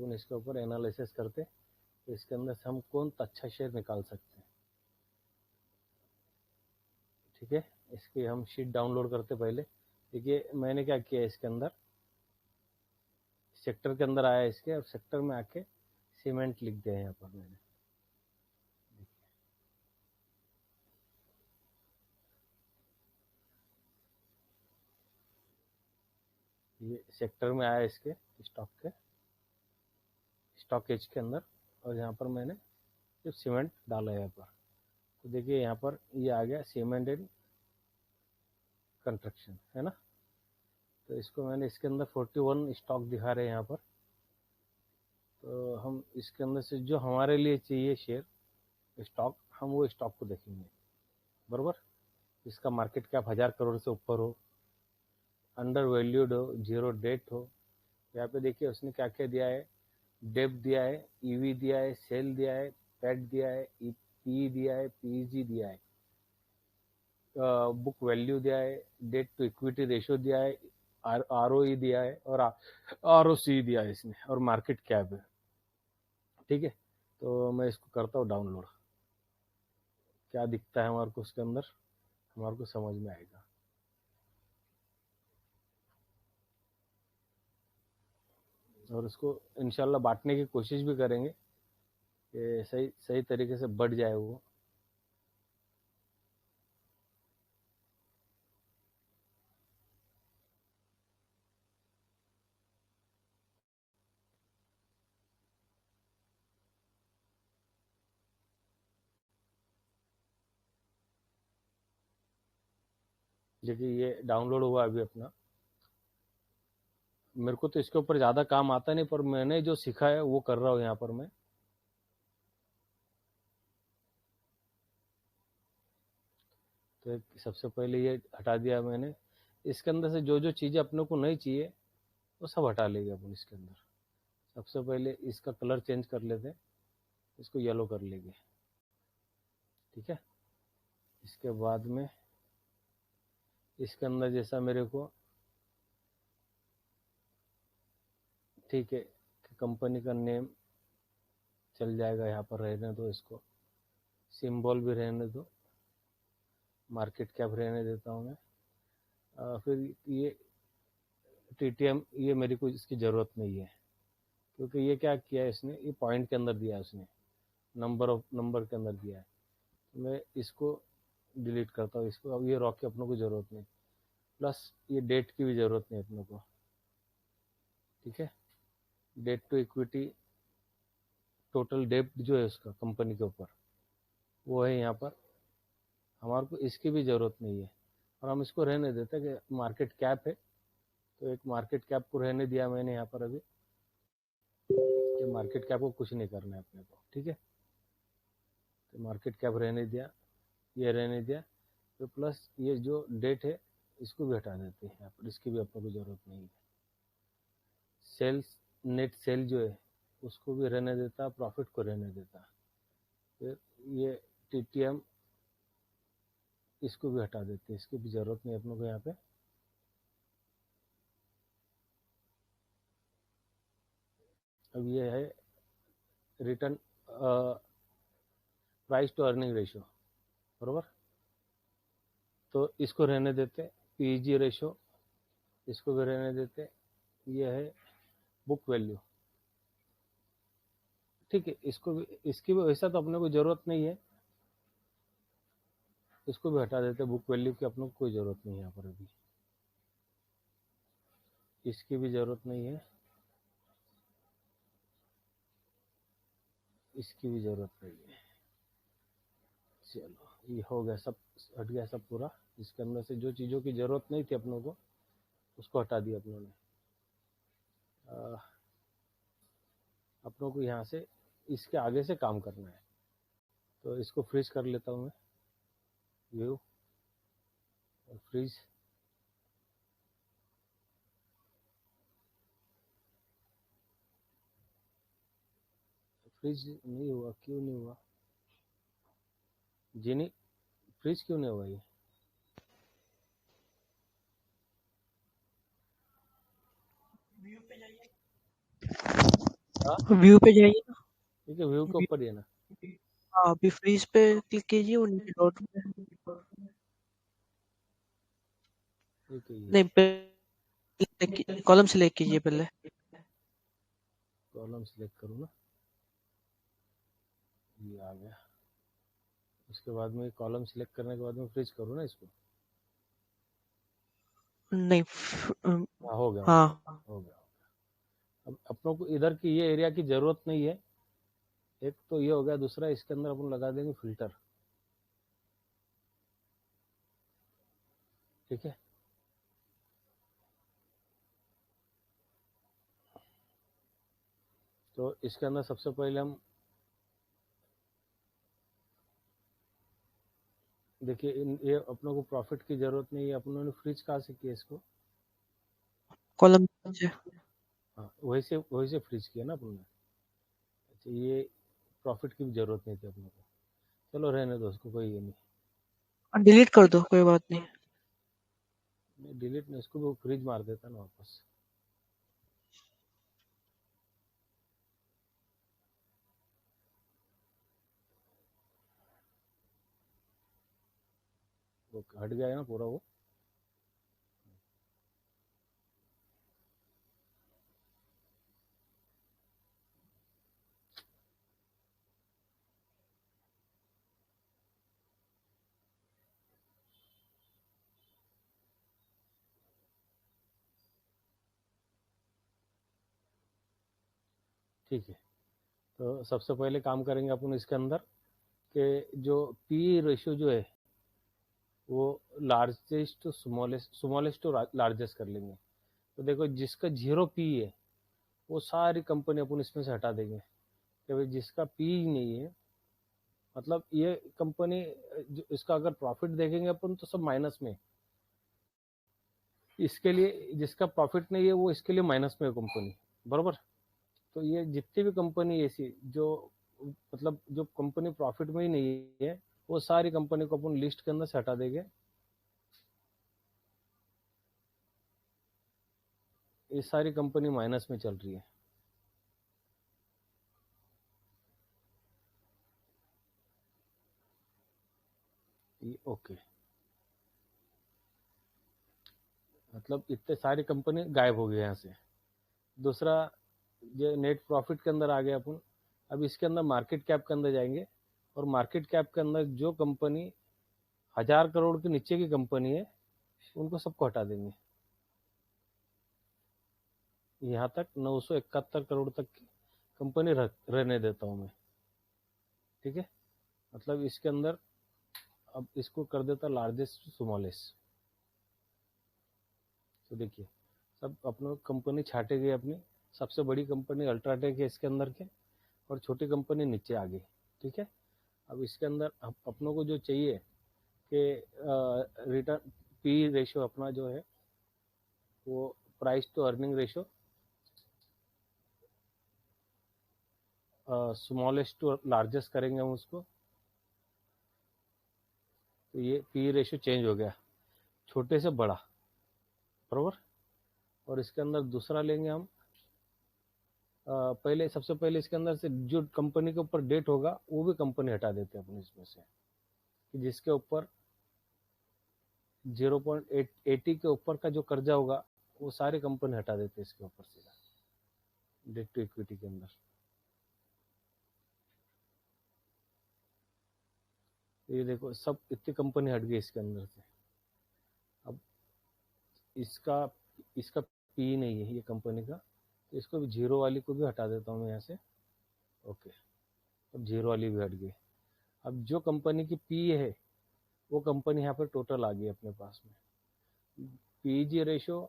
अपन इसके ऊपर एनालिसिस करते तो इसके अंदर से हम कौन अच्छा शेयर निकाल सकते हैं। ठीक है, इसकी हम शीट डाउनलोड करते पहले। देखिए मैंने क्या किया, इसके अंदर सेक्टर के अंदर आया इसके, और सेक्टर में आके सीमेंट लिख दिया यहाँ पर मैंने। ये सेक्टर में आया इसके स्टॉक एज के अंदर, और यहाँ पर मैंने सिर्फ सीमेंट डाला है यहाँ पर। तो देखिए यहाँ पर ये आ गया सीमेंट एंड कंस्ट्रक्शन, है ना। तो इसको मैंने इसके अंदर 41 स्टॉक दिखा रहे हैं यहाँ पर। तो हम इसके अंदर से जो हमारे लिए चाहिए शेयर स्टॉक, हम वो स्टॉक को देखेंगे, बराबर। इसका मार्केट कैप 1000 करोड़ से ऊपर हो, अंडर वैल्यूड हो, जीरो डेट हो। यहाँ पे देखिए उसने क्या क्या दिया है, डेप दिया है, ईवी दिया है, सेल दिया है, पैट दिया है, पी दिया है, पीजी दिया है, बुक वैल्यू दिया है, डेट टू इक्विटी रेशियो दिया है, आरओई दिया है, और आरओसी दिया है इसने, और मार्केट कैप है। ठीक है, तो मैं इसको करता हूँ डाउनलोड, क्या दिखता है हमारे को उसके अंदर, हमारे को समझ में आएगा। और उसको इंशाल्लाह बांटने की कोशिश भी करेंगे कि सही सही तरीके से बढ़ जाए वो। देखिए ये डाउनलोड हुआ अभी अपना। मेरे को तो इसके ऊपर ज़्यादा काम आता नहीं, पर मैंने जो सीखा है वो कर रहा हूँ यहाँ पर मैं। तो सबसे पहले ये हटा दिया मैंने। इसके अंदर से जो जो चीज़ें अपने को नहीं चाहिए वो सब हटा लेंगे अपन इसके अंदर। सबसे पहले इसका कलर चेंज कर लेते हैं, इसको येलो कर लेंगे। ठीक है, इसके बाद में इसके अंदर जैसा मेरे को ठीक है, कंपनी का नेम चल जाएगा, यहाँ पर रहने दो, इसको सिंबल भी रहने दो, मार्केट कैप रहने देता हूँ मैं। फिर ये टीटीएम, ये मेरी को इसकी ज़रूरत नहीं है, क्योंकि ये क्या किया है इसने, ये पॉइंट के अंदर दिया है उसने, नंबर के अंदर दिया है। मैं इसको डिलीट करता हूँ इसको। अब ये रॉ की अपनों को ज़रूरत नहीं, प्लस ये डेट की भी ज़रूरत नहीं अपनों को। ठीक है, debt to equity, total debt जो है उसका कंपनी के ऊपर वो है यहाँ पर, हमारे को इसकी भी ज़रूरत नहीं है। और हम इसको रहने देते हैं कि मार्केट कैप है, तो एक मार्केट कैप को रहने दिया मैंने यहाँ पर अभी, कि मार्केट कैप को कुछ नहीं करना है अपने को। ठीक है, तो मार्केट कैप रहने दिया, ये रहने दिया। तो प्लस ये जो डेट है इसको भी हटा देते हैं यहाँ पर, इसकी भी अपने को ज़रूरत नहीं है। सेल्स, नेट सेल जो है उसको भी रहने देता, प्रॉफिट को रहने देता। फिर ये टीटीएम, इसको भी हटा देते, इसकी भी ज़रूरत नहीं अपने को यहाँ पे। अब ये है return price to earning ratio, बराबर। तो इसको रहने देते, पीजी रेशियो इसको भी रहने देते। ये है बुक वैल्यू, ठीक है, इसको भी, इसकी भी वैसा तो अपने को ज़रूरत नहीं है, इसको भी हटा देते। बुक वैल्यू की अपने को कोई ज़रूरत नहीं है यहाँ पर अभी, इसकी भी ज़रूरत नहीं है, इसकी भी ज़रूरत नहीं है। चलो ये हो गया, सब हट गया सब पूरा। इसके अंदर से जो चीज़ों की ज़रूरत नहीं थी अपनों को उसको हटा दिया अपनों ने। अपनों को यहाँ से इसके आगे से काम करना है, तो इसको फ्रीज कर लेता हूँ मैं, व्यू और फ्रीज। फ्रीज नहीं हुआ, क्यों नहीं हुआ जी? नहीं, फ्रीज क्यों नहीं हुआ ये? व्यू पे जाइए। व्यू पे जाइए ना। ठीक है, व्यू के ऊपर ही है ना। हाँ, अभी फ्रीज पे क्लिक कीजिए और नीचे डॉट में। ठीक है, ये नहीं, पहले कॉलम सिलेक्ट कीजिए पहले। कॉलम सिलेक्ट करूँ ना, ये आ गया। उसके बाद में कॉलम सिलेक्ट करने के बाद में फ्रीज करूँ ना इसको। नहीं, हाँ, हो गया, हो गया, हाँ, हो गया। अब अपनों को इधर की ये एरिया की जरूरत नहीं है। एक तो ये हो गया, दूसरा इसके अंदर अपन लगा देंगे फिल्टर। ठीक है, तो इसके अंदर सबसे पहले हम देखिए, ये अपनों को प्रॉफिट की जरूरत नहीं है, अपनों ने फ्रीज कहाँ से किया इसको। कॉलम नीचे। हाँ, वही से फ्रीज किया ना अपन ने। अच्छा, ये प्रॉफिट की भी जरूरत नहीं थी अपनों को। चलो रहने दो उसको, कोई ये नहीं। डिलीट कर दो, कोई बात नहीं। डिलीट नहीं, इसको भी फ्रीज मार देता ना वापस। वो हट गया है ना पूरा वो। ठीक है, तो सबसे पहले काम करेंगे अपन इसके अंदर कि जो पी रेशियो जो है वो largest to smallest to largest कर लेंगे। तो देखो, जिसका 0 पी है वो सारी कंपनी अपन इसमें से हटा देंगे। कि भाई जिसका पी नहीं है, मतलब ये कंपनी, इसका अगर प्रॉफिट देखेंगे अपन तो सब माइनस में। इसके लिए जिसका प्रॉफिट नहीं है वो इसके लिए माइनस में है कंपनी, बरोबर। तो ये जितनी भी कंपनी ऐसी जो, मतलब जो कंपनी प्रॉफिट में ही नहीं है, वो सारी कंपनी को अपन लिस्ट के अंदर से हटा देंगे। ये सारी कंपनी माइनस में चल रही है। ये ओके, मतलब इतने सारी कंपनी गायब हो गए यहाँ से। दूसरा, ये नेट प्रॉफिट के अंदर आ गए अपन। अब इसके अंदर मार्केट कैप के अंदर जाएंगे, और मार्केट कैप के अंदर जो कंपनी 1000 करोड़ के नीचे की कंपनी है उनको सबको हटा देंगे। यहाँ तक 971 करोड़ तक की कंपनी रहने देता हूँ मैं। ठीक है, मतलब इसके अंदर अब इसको कर देता लार्जेस्ट स्मॉलेस्ट। तो देखिए, सब अपनों कंपनी छाटे गई अपनी। सबसे बड़ी कंपनी अल्ट्राटेक है इसके अंदर के, और छोटी कंपनी नीचे आ गई। ठीक है, अब इसके अंदर अपनों को जो चाहिए कि रिटर्न पी रेशियो अपना जो है वो price to earning ratio smallest to largest करेंगे हम उसको। तो ये पी रेशियो चेंज हो गया, छोटे से बड़ा, बरोबर। और इसके अंदर दूसरा लेंगे हम, पहले सबसे पहले इसके अंदर से जो कंपनी के ऊपर डेट होगा वो भी कंपनी हटा देते हैं अपने इसमें से। कि जिसके ऊपर 0.80 के ऊपर का जो कर्जा होगा वो सारी कंपनी हटा देते हैं इसके ऊपर सीधा, डेट टू इक्विटी के अंदर। तो ये देखो, सब इतनी कंपनी हट गई इसके अंदर से। अब इसका इसका पी नहीं है ये कंपनी का, तो इसको भी जीरो वाली को भी हटा देता हूँ मैं यहाँ से। ओके, अब जीरो वाली भी हट गई। अब जो कंपनी की पी है वो कंपनी यहाँ पर टोटल आ गई अपने पास में। पीजी रेशियो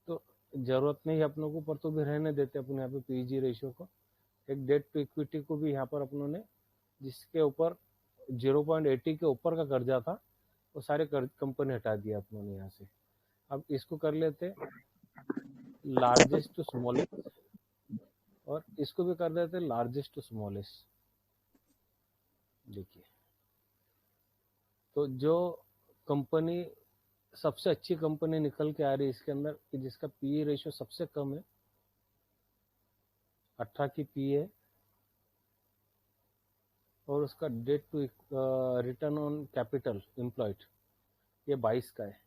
तो जरूरत नहीं है अपनों को, पर तो भी रहने देते अपन यहाँ पे पीजी रेशियो को। एक डेट टू इक्विटी को भी यहाँ पर अपनों ने, जिसके ऊपर 0.80 के ऊपर का कर्जा था वो सारे कंपनी हटा दिया अपनों ने यहाँ से। अब इसको कर लेते लार्जेस्ट टू स्मॉलेस्ट, और इसको भी कर देते लार्जेस्ट टू स्मॉलेस्ट। देखिए, तो जो कंपनी सबसे अच्छी कंपनी निकल के आ रही है इसके अंदर कि जिसका पी रेशियो सबसे कम है, 18 की पी है और उसका debt to return on capital employed ये 22 का है।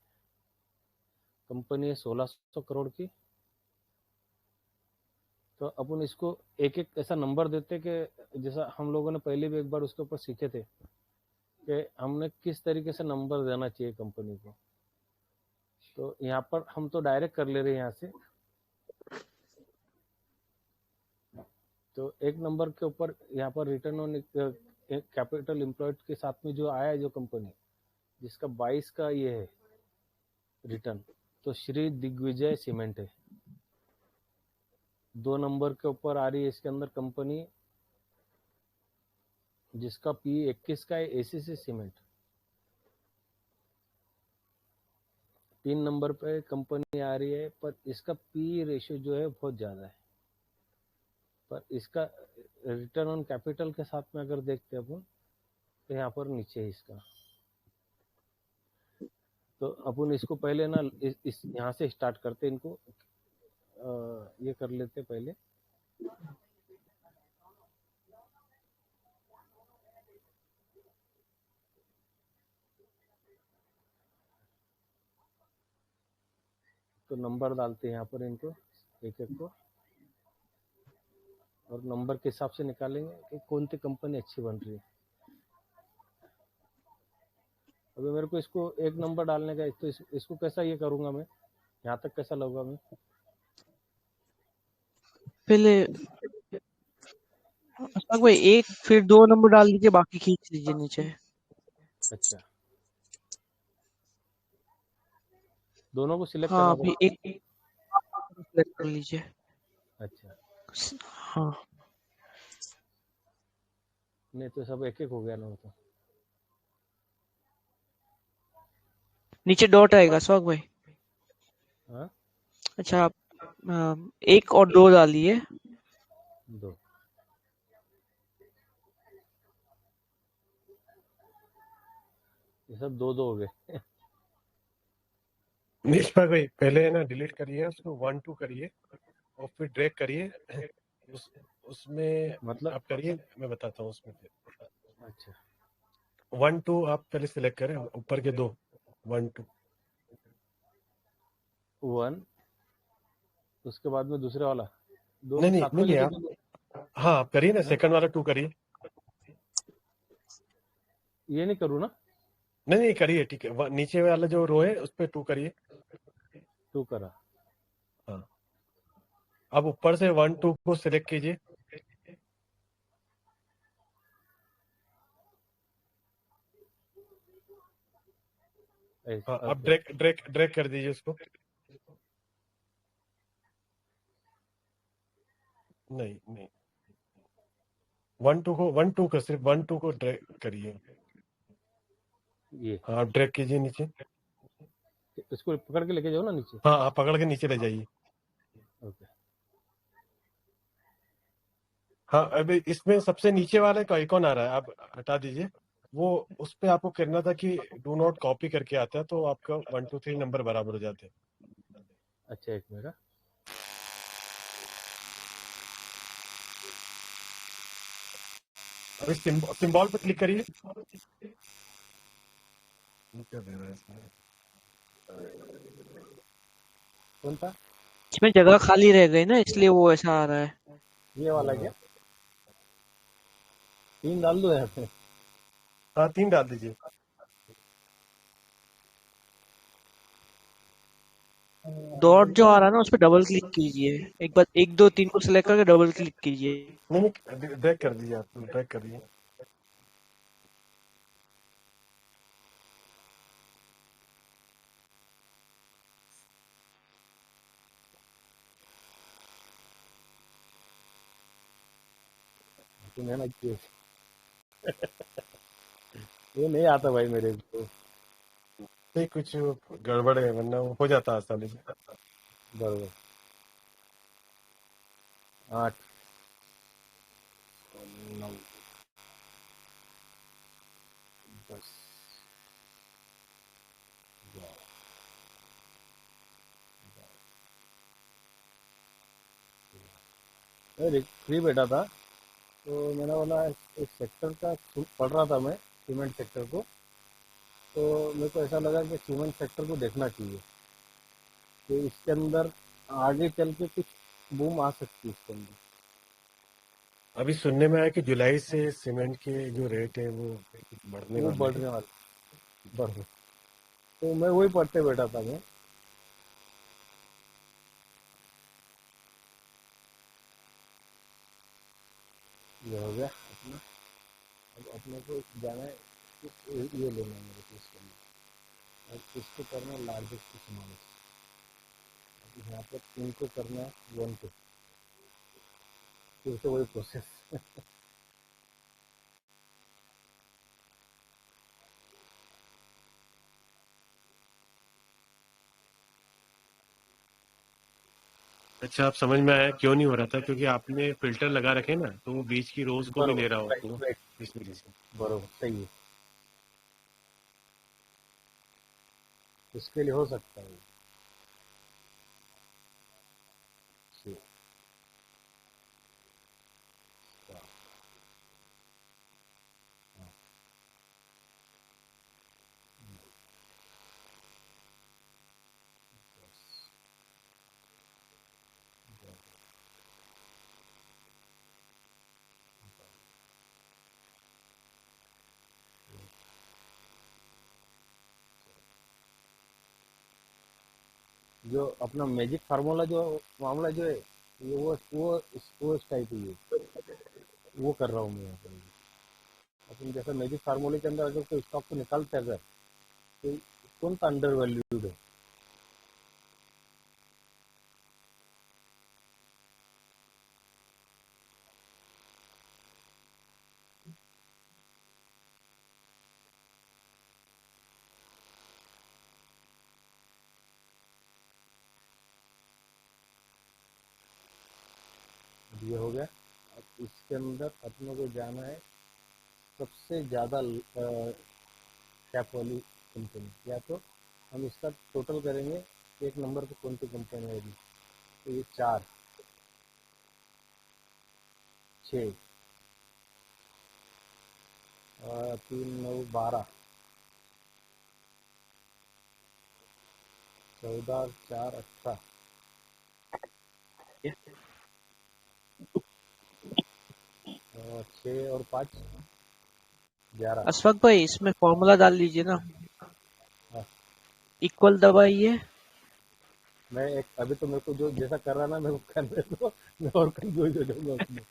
कंपनी है 1600 करोड़ की। तो अपन इसको एक एक ऐसा नंबर देते कि जैसा हम लोगों ने पहले भी एक बार उसके ऊपर सीखे थे कि हमने किस तरीके से नंबर देना चाहिए कंपनी को। तो यहाँ पर हम तो डायरेक्ट कर ले रहे हैं यहाँ से। तो एक नंबर के ऊपर यहाँ पर रिटर्न ऑन कैपिटल एम्प्लॉयड के साथ में जो आया है जो कंपनी जिसका 22 का ये है रिटर्न, तो श्री दिग्विजय सीमेंट है। 2 नंबर के ऊपर आ रही है इसके अंदर कंपनी जिसका पी 21 का है एसीसी सीमेंट। 3 नंबर पे कंपनी आ रही है पर इसका पी रेशियो जो है बहुत ज़्यादा है, पर इसका रिटर्न ऑन कैपिटल के साथ में अगर देखते हैं अपन तो यहाँ पर नीचे है इसका। तो अपन इसको पहले ना इस यहाँ से स्टार्ट करते इनको ये कर लेते पहले। तो नंबर डालते हैं यहाँ पर इनको एक एक को और नंबर के हिसाब से निकालेंगे कि कौन सी कंपनी अच्छी बन रही है। अभी मेरे को इसको एक नंबर डालने का तो इसको कैसा ये करूंगा मैं, यहाँ तक कैसा लगूंगा मैं? पहले अशफाक भाई एक फिर 2 नंबर डाल दीजिए, बाकी खींच लीजिए नीचे। अच्छा, दोनों को सिलेक्ट हाँ करना अभी पड़ेगा। एक सेलेक्ट कर लीजिए। अच्छा, हाँ नहीं तो सब एक एक हो गया ना वो तो। नीचे डॉट आएगा अशफाक भाई। हाँ, अच्छा आप 1 और 2 डालिए। 2 ये सब 2 हो गए। निष्पा भाई पहले है ना डिलीट करिए उसको 1 2 करिए और फिर ड्रैग करिए उसमें मतलब आप करिए, मैं बताता हूँ उसमें फिर। अच्छा 1 2 आप पहले सिलेक्ट करें ऊपर के 2 1 2 1 उसके बाद में दूसरे वाला नहीं दोनों नहीं साथ नहीं में नहीं लेके आप चलो। हाँ आप करिए ना सेकंड वाला 2 करिए। ये नहीं करूँ ना? नहीं नहीं करिए ठीक है, नीचे वाला जो रो है उस पर 2 करिए। 2 करा। हाँ अब ऊपर से 1 2 को सिलेक्ट कीजिए। हाँ अब ओके, ड्रैग ड्रैग ड्रैग कर दीजिए उसको। नहीं नहीं 1 2 को 1 2 को सिर्फ 1 2 को ड्रैग करिए। ये हाँ आप ड्रैग कीजिए नीचे। इसको पकड़ के लेके जाओ ना नीचे। हाँ आप पकड़ के नीचे ले जाइए। ओके, हाँ अभी इसमें सबसे नीचे वाले का आइकॉन आ रहा है, आप हटा दीजिए वो। उस पे आपको करना था कि डू नॉट कॉपी करके आता है, तो आपका 1 2 3 नंबर बराबर हो जाते हैं। अच्छा एक मेरा अभी सिंबल पे क्लिक करिए। कौन था? इसमें जगह खाली रह गई ना, इसलिए वो ऐसा आ रहा है। ये वाला क्या? 3 डाल दो यहाँ पे। हाँ 3 डाल दीजिए। डॉट जो आ रहा है ना उस पर डबल क्लिक कीजिए। एक बार 1 2 3 को सिलेक्ट करके डबल क्लिक कीजिए। नहीं नहीं ड्रैग कर दीजिए, आप ड्रैग करिए। तो मैंने किया। ये नहीं आता भाई मेरे को। नहीं कुछ गड़बड़ है वरना वो हो जाता आसानी से। बराबर 8 9 10 11 12 मैं फ्री बैठा था, तो मैंने बोला एक सेक्टर का पढ़ रहा था मैं, सीमेंट सेक्टर को। तो मेरे को ऐसा लगा कि सीमेंट सेक्टर को देखना चाहिए कि इसके अंदर आगे चल के कुछ बूम आ सकती है इसके अंदर। अभी सुनने में आया कि जुलाई से सीमेंट के जो रेट है वो बढ़ने वो वाले हैं। बढ़ने वाला बढ़ रहे। तो मैं वही पढ़ते बैठा था मैं। ये हो गया अपना। अब अपने को जाना है, ये लेना है मेरे को इसके अंदर। अब इसको करना है लार्जेस्ट टू स्मॉलेस्ट। अब यहाँ पर इनको करना है वन पे, फिर से वही प्रोसेस। अच्छा, आप समझ में आया क्यों नहीं हो रहा था? क्योंकि आपने फिल्टर लगा रखे ना, तो वो बीच की रोज को भी ले बरोबर, रहा हो राइट आपको, राइट, इस वजह से। बरोबर सही है। इसके लिए हो सकता है। ठीक, हाँ, yes, जो अपना मैजिक फार्मूला जो मामला जो है, ये वो इस टाइप ही है। वो कर रहा हूँ मैं यहाँ पर। अपन जैसे मैजिक फार्मूले के अंदर अगर कोई स्टॉक को निकालते हैं अगर, तो कौन सा अंडर वैल्यूड है। अब ये हो गया। अब इसके अंदर अपने को जाना है सबसे ज़्यादा कैप वाली कंपनी, या तो हम इसका टोटल करेंगे एक नंबर पे कौन सी कंपनी आएगी। तो ये 4, 6, 3, 9, 12, 14, 4, 18, 6 और 5, 11। अशफाक भाई इसमें फॉर्मूला डाल लीजिए ना, हाँ, इक्वल दबाइए। मैं एक अभी तो मेरे को जो जैसा कर रहा ना मेरे को करने दो, मैं और कंफ्यूज हो जाऊंगा उसमें।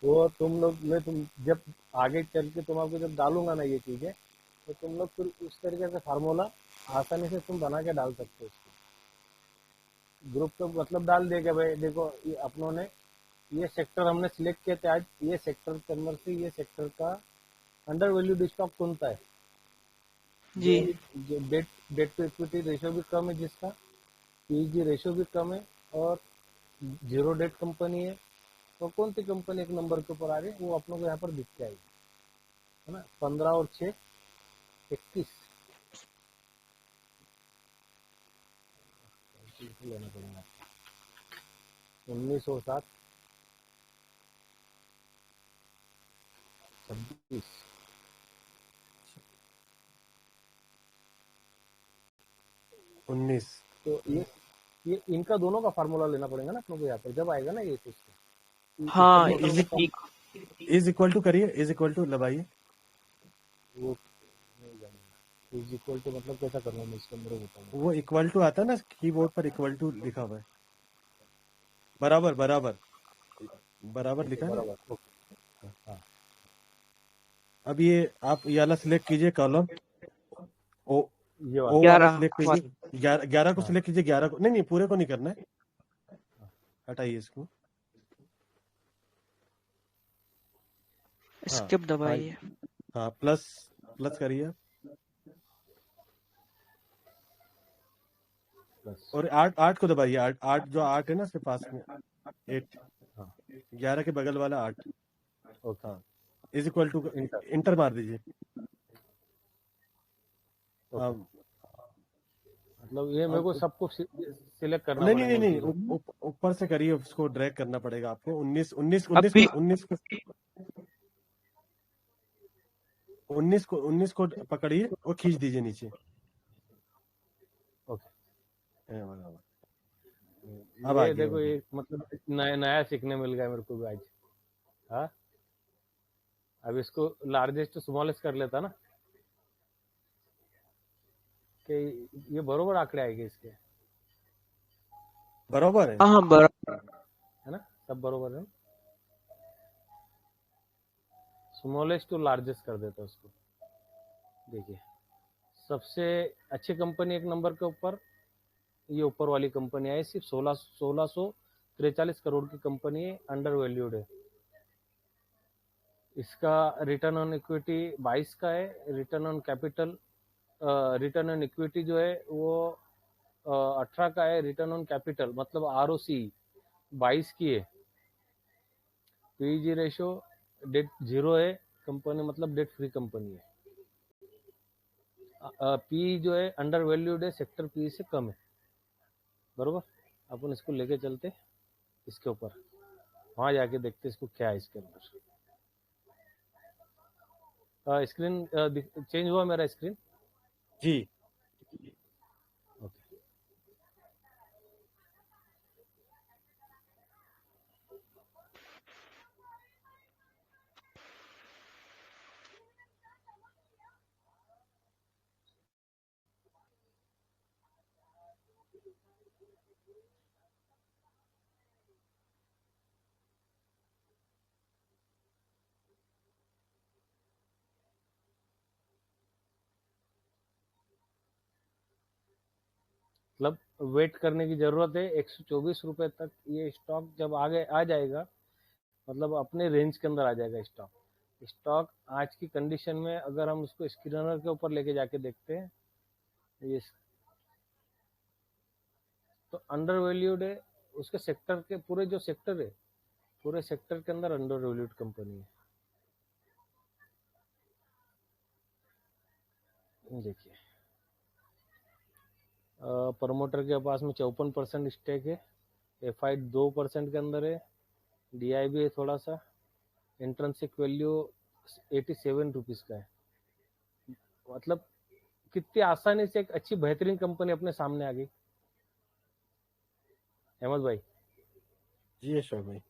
वो तुम लोग मैं तुम जब आगे चल के तुम आपको जब डालूंगा ना ये चीजें, तो तुम लोग फिर उस तरीके से फार्मूला आसानी से तुम बना के डाल सकते हो उसको। ग्रुप तो मतलब डाल दिया कि भाई देखो ये अपनों ने ये सेक्टर हमने सिलेक्ट किया था आज, ये सेक्टर के अंदर से ये सेक्टर का अंडर वैल्यूड स्टॉक कौन सा है, जी जो जो debt debt to equity ratio भी कम है, जिसका पीईजी रेशियो भी कम है, और जीरो डेट कंपनी है। तो कौन सी कंपनी एक नंबर के ऊपर आ रही है वो अपनों को यहाँ पर दिख के आएगी, है ना। 15 और 6, 21 लेना पड़ेगा। 19 और 7, 26। 19 तो ये इनका दोनों का फार्मूला लेना पड़ेगा ना अपनों को यहाँ पर जब आएगा ना ये सिस्टम, इसका हाँ, टोटल का एक इज इक्वल टू करिए, इज इक्वल टू लगाइए। वो नहीं जानेगा। इज इक्वल टू मतलब कैसा करना है मैं इसके अंदर बताऊंगा। वो इक्वल टू आता है ना, कीबोर्ड पर इक्वल टू लिखा हुआ है। बराबर बराबर बराबर ओके लिखा है ना। बराबर, ओके। हाँ, अब ये आप ये वाला सिलेक्ट कीजिए कॉलम, ओ ये ओ वाला। वाला 11 सिलेक्ट कीजिए। 11 को हाँ, सिलेक्ट कीजिए, 11 को नहीं, नहीं पूरे को नहीं करना है, हटाइए इसको। हाँ स्किप हाँ दबाइए। हाँ, प्लस प्लस करिए। बस। और 8 8 को दबाइए। 8 8 जो 8 है ना उसके पास में, 8, हाँ, 11 के बगल वाला 8। ओके। हाँ, is equal to, enter. Enter मार दीजिए। हाँ, ओके। मतलब ये मेरे को सबको सिलेक्ट करना नहीं पड़ेगा नहीं इन नहीं, चीजों को। ऊपर से करिए, उसको ड्रैग करना पड़ेगा आपको। 19 19 अभी 19 को पकड़िए और खींच दीजिए नीचे। ओके, अब आ ये गया देखो, ये मतलब नया नया सीखने मिल गया मेरे को भी आज। हाँ, अब इसको लार्जेस्ट टू स्मॉलेस्ट कर लेता ना, कि ये बरोबर आंकड़े आएंगे इसके, बराबर है। हाँ बराबर। है ना, सब बरोबर है। स्मॉलेस्ट टू लार्जेस्ट कर देता उसको। देखिए, सबसे अच्छी कंपनी एक नंबर के ऊपर, ये ऊपर वाली कंपनी है, सिर्फ 1643 करोड़ की कंपनी है, अंडर वैल्यूड है। इसका रिटर्न ऑन इक्विटी 22 का है, return on capital, return on equity जो है वो 18 का है, रिटर्न ऑन कैपिटल मतलब आरओसी 22 की है। पीईजी रेशो डेट 0 है, कंपनी मतलब डेट फ्री कंपनी है। पी जो है अंडर वैल्यूड है, सेक्टर पी से कम है, बरोबर। अपन इसको लेके चलते इसके ऊपर, वहां जाके देखते इसको क्या है इसके अंदर। स्क्रीन चेंज हुआ मेरा स्क्रीन? जी। ओके, मतलब वेट करने की जरूरत है। 124 रुपए तक ये स्टॉक जब आगे आ जाएगा, मतलब अपने रेंज के अंदर आ जाएगा स्टॉक। स्टॉक आज की कंडीशन में अगर हम उसको स्क्रीनर के ऊपर लेके जाके देखते हैं, ये तो अंडर वैल्यूड है। उसके सेक्टर के पूरे जो सेक्टर है, पूरे सेक्टर के अंदर अंडर वैल्यूड कंपनी है। देखिए, प्रमोटर के पास में 54% स्टेक है, एफआई 2% के अंदर है, डीआई भी है थोड़ा सा, इंट्रिंसिक वैल्यू 87 रुपीज का है। मतलब कितनी आसानी से एक अच्छी बेहतरीन कंपनी अपने सामने आ गई। अहमद भाई, जी अशोक भाई,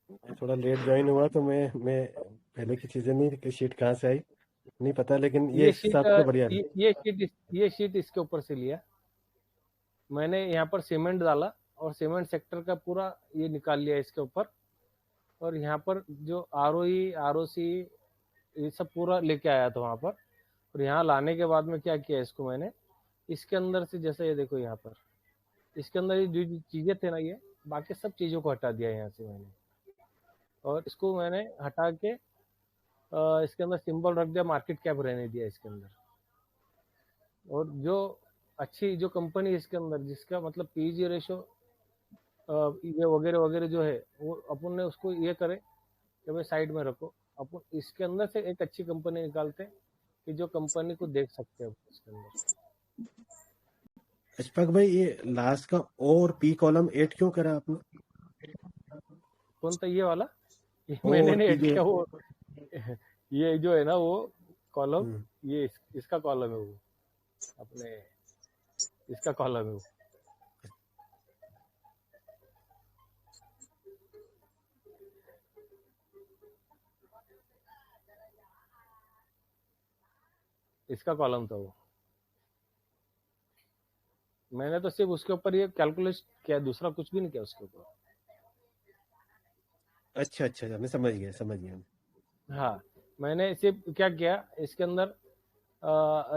मैं थोड़ा लेट ज्वाइन हुआ तो मैं पहले की चीजें नहीं कि शीट कहाँ से आई नहीं पता, लेकिन ये ये इस शीट हिसाब से बढ़िया है। ये शीट इसके ऊपर से लिया मैंने। यहाँ पर सीमेंट डाला और सीमेंट सेक्टर का पूरा ये निकाल लिया इसके ऊपर, और यहाँ पर जो आरओई आरओसी ये सब पूरा लेके आया था वहां पर। और यहाँ लाने के बाद में क्या किया इसको मैंने, इसके अंदर से जैसे ये देखो यहाँ पर, इसके अंदर ये जो चीजें थे ना, ये बाकी सब चीजों को हटा दिया यहाँ से मैंने, और इसको मैंने हटा के इसके अंदर सिंबल रख दिया, मार्केट कैप रहने दिया इसके अंदर। और जो अच्छी जो कंपनी इसके अंदर जिसका मतलब पीजी रेशो ये वगैरह वगैरह जो है, वो अपन ने उसको ये करे कि भाई साइड में रखो, अपन इसके अंदर से एक अच्छी कंपनी निकालते हैं कि जो कंपनी को देख सकते हैं इसके अंदर। अशफाक भाई, ये लास्ट का और पी कॉलम 8 क्यों करा आपने? कौन सा ये वाला? ये ओ मैंने और नहीं पी ऐड जो किया वो। ये जो है ना वो कॉलम, हम्म, ये इसका कॉलम है वो, अपने इसका कॉलम है वो। इसका कॉलम था वो। मैंने तो सिर्फ उसके ऊपर ये कैलकुलेट किया, दूसरा कुछ भी नहीं किया उसके ऊपर। अच्छा अच्छा अच्छा, मैं समझ गया। हाँ, मैंने सिर्फ क्या किया इसके अंदर,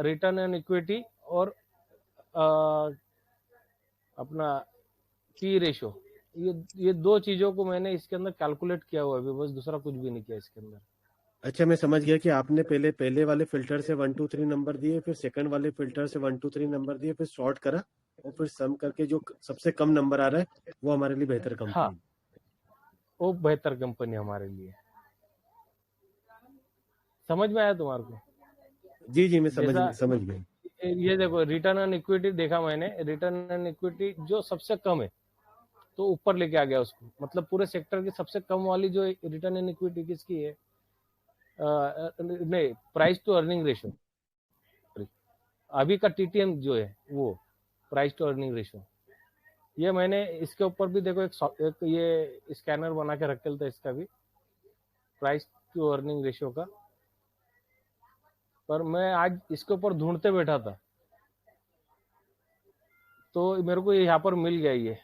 रिटर्न ऑन इक्विटी और अ, अपना पी रेशो, ये दो चीजों को मैंने इसके अंदर कैलकुलेट किया हुआ है अभी, बस दूसरा कुछ भी नहीं किया इसके अंदर। अच्छा, मैं समझ गया कि आपने पहले वाले फिल्टर से 1 2 3 नंबर दिए, फिर सेकंड वाले फिल्टर से 1 2 3 नंबर दिए, फिर सॉर्ट करा और फिर सम करके जो सबसे कम नंबर आ रहा है वो हमारे लिए बेहतर हाँ, कंपनी। वो बेहतर कंपनी हमारे लिए। समझ में आया तुम्हारे को? जी जी, मैं जैसा समझ गया। ये देखो रिटर्न ऑन इक्विटी देखा मैंने, रिटर्न ऑन इक्विटी जो सबसे कम है तो ऊपर लेके आ गया उसको, मतलब पूरे सेक्टर की सबसे कम वाली जो रिटर्न ऑन इक्विटी किसकी है, नहीं प्राइस टू अर्निंग रेशो, अभी का टीटीएम जो है वो प्राइस टू अर्निंग रेशो, ये मैंने इसके ऊपर भी देखो एक ये स्कैनर बना के रखे थे इसका भी प्राइस टू अर्निंग रेशियो का, पर मैं आज इसके ऊपर ढूंढते बैठा था तो मेरे को यहाँ पर मिल गया ये।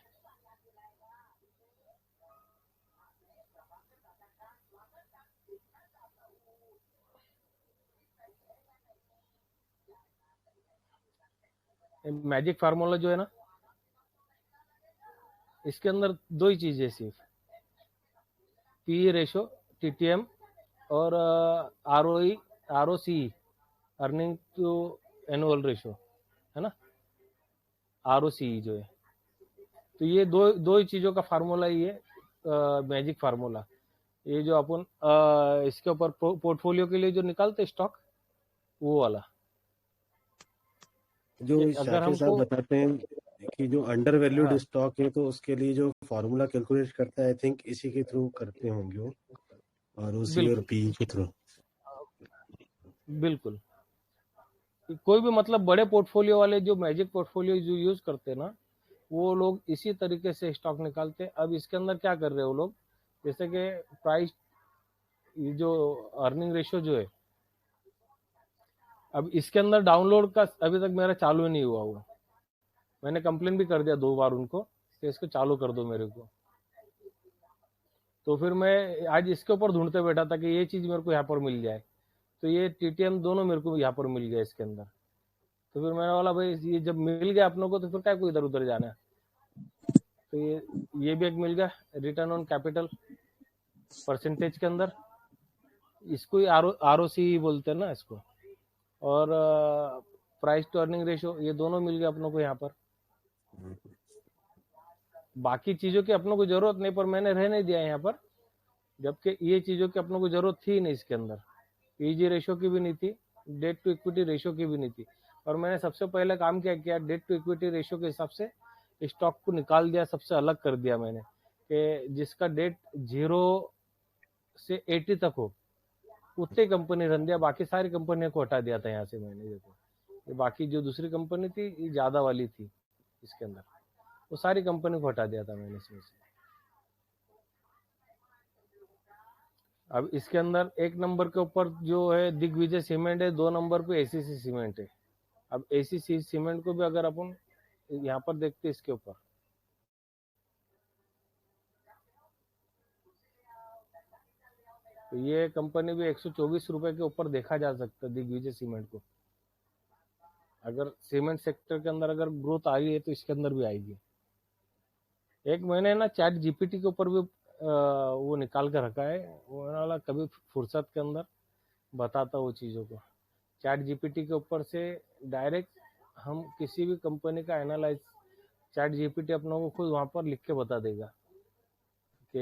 मैजिक फार्मूला जो है ना, इसके अंदर दो ही चीजें सिर्फ, पी रेशो टीटीएम और ROC earning to annual ratio है ना, आरओसी जो है, तो ये दो ही चीजों का फार्मूला ही है मैजिक फार्मूला। ये जो अपन इसके ऊपर पोर्टफोलियो के लिए जो निकालते स्टॉक वो वाला, जो अगर शाकिर साहब हमको बताते हैं कि जो अंडर वैल्यूड हाँ स्टॉक है तो उसके लिए जो फॉर्मूला कैलकुलेट करता है आई थिंक इसी के थ्रू करते होंगे वो, और उसी और बिल्कुल पी के थ्रू। बिल्कुल, कोई भी मतलब बड़े पोर्टफोलियो वाले जो मैजिक पोर्टफोलियो जो यूज करते हैं ना, वो लोग इसी तरीके से स्टॉक निकालते हैं। अब इसके अंदर क्या कर रहे हैं वो लोग, जैसे कि प्राइस जो अर्निंग रेशियो जो है, अब इसके अंदर डाउनलोड का अभी तक मेरा चालू नहीं हुआ वो, मैंने कंप्लेन भी कर दिया 2 बार उनको कि इसको चालू कर दो मेरे को, तो फिर मैं आज इसके ऊपर ढूंढते बैठा था कि ये चीज मेरे को यहाँ पर मिल जाए, तो ये टीटीएम दोनों मेरे को यहाँ पर मिल गया इसके अंदर, तो फिर मैंने बोला भाई ये जब मिल गया अपनों को तो फिर क्या को इधर उधर जाना है, तो ये भी एक मिल गया रिटर्न ऑन कैपिटल परसेंटेज के अंदर, इसको ही आरओसी बोलते हैं ना इसको, और प्राइस टू अर्निंग रेशियो, ये दोनों मिल गए अपनों को यहाँ पर। बाकी चीजों की अपनों को जरूरत नहीं, पर मैंने रहने दिया यहाँ पर, जबकि ये चीजों की अपनों को जरूरत थी नहीं इसके अंदर, पीजी रेशियो की भी नहीं थी, डेट टू इक्विटी रेशियो की भी नहीं थी, और मैंने सबसे पहले काम क्या किया, डेट टू इक्विटी रेशियो के हिसाब से स्टॉक को निकाल दिया, सबसे अलग कर दिया मैंने कि जिसका डेट 0 से 80 तक हो उतनी कंपनी रन दिया, बाकी सारी कंपनियों को हटा दिया था यहाँ से मैंने। देखो ये बाकी जो दूसरी कंपनी थी ये ज्यादा वाली थी इसके अंदर, वो सारी कंपनी को हटा दिया था मैंने इसमें से। अब इसके अंदर 1 नंबर के ऊपर जो है दिग्विजय सीमेंट है, 2 नंबर पे एसीसी सीमेंट है। अब एसीसी सीमेंट को भी अगर अपन यहाँ पर देखते इसके ऊपर, तो ये कंपनी भी 124 रुपए के ऊपर देखा जा सकता है दिग्विजय सीमेंट को। अगर सीमेंट सेक्टर के अंदर अगर ग्रोथ आ रही है तो इसके अंदर भी आएगी। एक मैंने ना चैट जीपीटी के ऊपर भी वो निकाल कर रखा है, वो वाला कभी फुर्सत के अंदर बताता वो चीज़ों को। चैट जीपीटी के ऊपर से डायरेक्ट हम किसी भी कंपनी का एनालाइज, चैट जीपीटी अपनों को खुद वहाँ पर लिख के बता देगा कि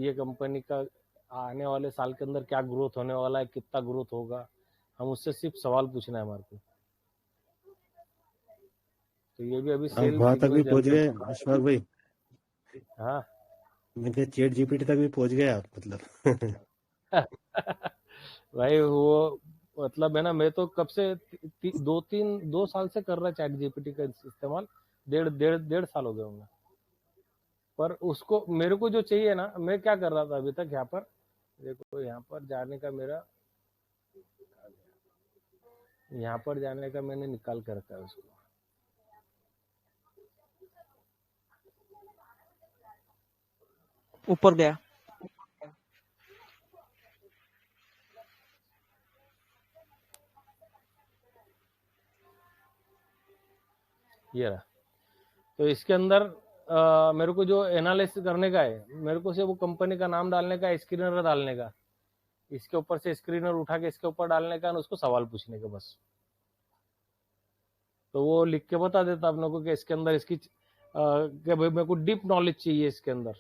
ये कंपनी का आने वाले साल के अंदर क्या ग्रोथ होने वाला है, कितना ग्रोथ होगा, हम उससे सिर्फ सवाल पूछना है हमारे को। तो ये भी अभी आप सेल वहां तक भी पहुंच गए अशफाक भाई? हाँ मैं क्या चैट जीपीटी तक भी पहुंच गए आप मतलब? भाई वो मतलब है ना, मैं तो कब से 2 साल से कर रहा चैट जीपीटी का इस्तेमाल, डेढ़ साल हो गए होंगे। पर उसको मेरे को जो चाहिए ना, मैं क्या कर रहा था अभी तक यहाँ पर, देखो यहाँ पर जाने का मेरा, यहाँ पर जाने का मैंने निकाल कर रखा है उसको। ऊपर गया। ये रहा, तो इसके अंदर मेरे को जो एनालिसिस करने का है, मेरे को सिर्फ वो कंपनी का नाम डालने का, स्क्रीनर डालने का, इसके ऊपर से स्क्रीनर उठा के इसके ऊपर डालने का, उसको सवाल पूछने का बस। तो वो लिख के बता देता आप लोगों को कि इसके अंदर इसकी कि भाई मेरे को डीप नॉलेज चाहिए इसके अंदर,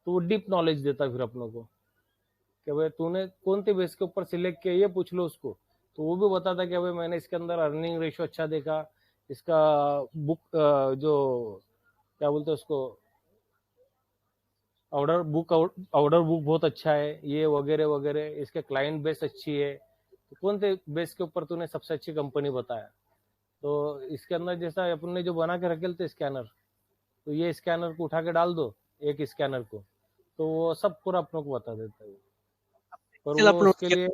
तो वो डीप नॉलेज देता फिर अपनों को कि भाई तूने कौन सी बेस के ऊपर सिलेक्ट किया, ये पूछ लो उसको तो वो भी बताता कि भाई मैंने इसके अंदर अर्निंग रेशियो अच्छा देखा, इसका बुक जो क्या बोलते हैं उसको, ऑर्डर बुक बहुत अच्छा है, ये वगैरह वगैरह, इसके क्लाइंट बेस अच्छी है। तो कौन से बेस के ऊपर तूने सबसे अच्छी कंपनी बताया? तो इसके अंदर जैसा अपन ने जो बना के रखे थे स्कैनर, तो ये स्कैनर को उठा के डाल दो एक स्कैनर को, तो वो सब पूरा अपनों को बता देता है। पर चल वो अपलोड उसके लिए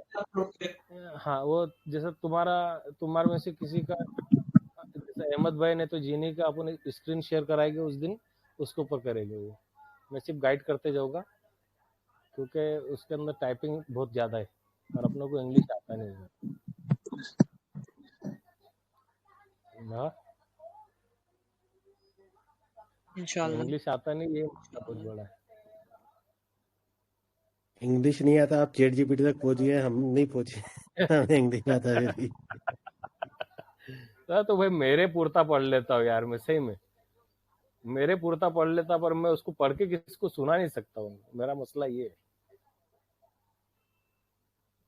हाँ, वो जैसे तुम्हारे में से किसी का, जैसे अहमद भाई ने तो जीनी का अपन स्क्रीन शेयर कराएंगे उस दिन, उसके ऊपर करेंगे वो। मैं सिर्फ गाइड करते जाऊंगा, क्योंकि उसके अंदर टाइपिंग बहुत ज़्यादा है और अपनों को इंग्लिश आता नहीं है ना, इंशाल्लाह। इंग्लिश आता नहीं, ये मसला बहुत बड़ा है। इंग्लिश नहीं आता, आप चैट जीपीटी तक पहुंच गए, हम नहीं पहुंचे। हमें इंग्लिश नहीं आता फिर भी। तो भाई मेरे पुरता पढ़ लेता हूँ यार, मैं सही में मेरे पुरता पढ़ लेता, पर मैं उसको पढ़ के किसको सुना नहीं सकता हूँ, मेरा मसला ये है।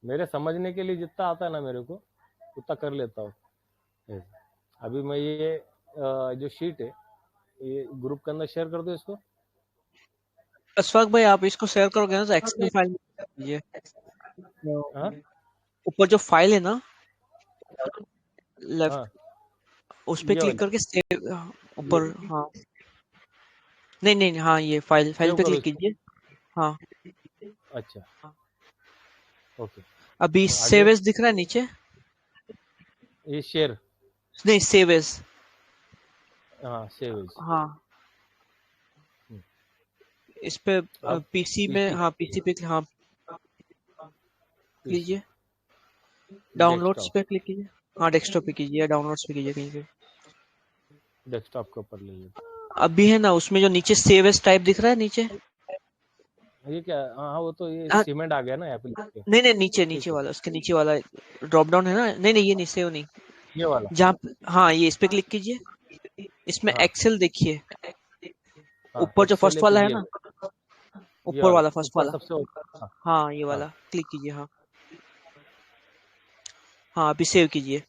मेरे समझने के लिए जितना आता है ना मेरे को, उतना कर लेता हूँ। अभी मैं ये जो शीट है, ये ग्रुप के अंदर शेयर कर दो इसको। अशफाक भाई आप इसको शेयर करोगे ना तो एक्सेल फाइल में कीजिए। हाँ ऊपर जो फाइल है ना लेफ्ट, हाँ, उस पे ये क्लिक वाली, करके सेव ये ऊपर। हाँ नहीं नहीं हाँ, ये फाइल फाइल सेव पे करो क्लिक इसको। कीजिए। हाँ अच्छा, ओके। अभी तो सेव आगे एज दिख रहा है नीचे। ये शेयर, नहीं सेव एज। हाँ सेव इज। हाँ इस पे अब पीसी में, पीसी, हाँ पीसी पे हाँ पीसी कीजिए। डाउनलोड्स डेस्कटॉप, पे क्लिक कीजिए। हाँ डेस्कटॉप पे कीजिए या डाउनलोड्स पे कीजिए कहीं पे। डेस्कटॉप के ऊपर ले लीजिए। अभी है ना उसमें जो नीचे सेव एज टाइप दिख रहा है नीचे। ये क्या, हाँ हाँ, वो तो ये हाँ, सीमेंट आ गया ना यहाँ पे लिख के। नहीं नहीं नीचे नीचे ठीक है, वाला, उसके नीचे वाला ड्रॉप डाउन है ना। नहीं नहीं ये नहीं, सेव नहीं। ये वाला, जहाँ हाँ ये इस पे क्लिक कीजिए। इसमें हाँ एक्सेल देखिए, हाँ, ऊपर जो एक्सेल फर्स्ट है, फिर वाला है ये ना, ये ऊपर वाला वाला फर्स्ट ऊपर वाला। सबसे ऊपर, हाँ हाँ ये हाँ। वाला क्लिक कीजिए। हाँ हाँ अभी सेव कीजिए।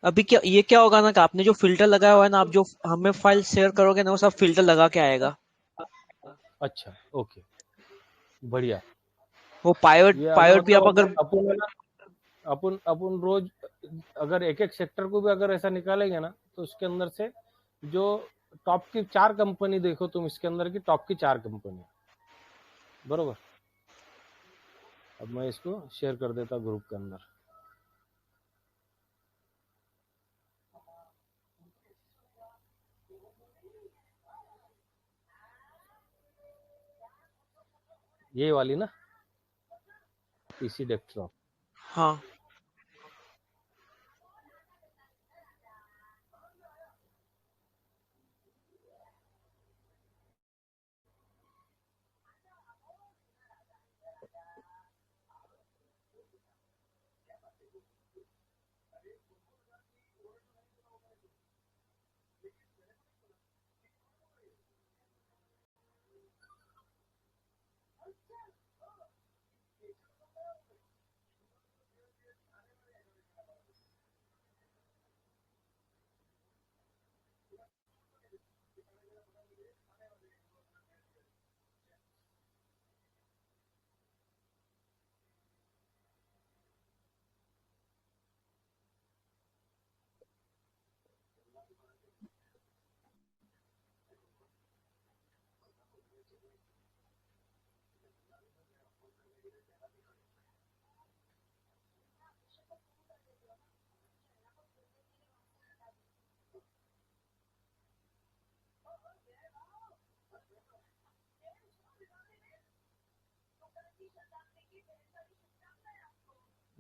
अभी क्या ये क्या होगा ना कि आपने जो फिल्टर लगाया हुआ है ना, आप जो हमें फाइल शेयर करोगे ना वो सब फिल्टर लगा के आएगा। अच्छा, ओके, बढ़िया। वो पायवट ये अगर पायवट भी आप मतलब अगर अपन अपन अपन रोज अगर एक एक सेक्टर को भी अगर ऐसा निकालेंगे ना, तो उसके अंदर से जो टॉप की 4 कंपनी देखो तुम, इसके अंदर की टॉप की 4 कंपनी, बरोबर। अब मैं इसको शेयर कर देता ग्रुप के अंदर। ये वाली ना, पीसी डेस्कटॉप। हाँ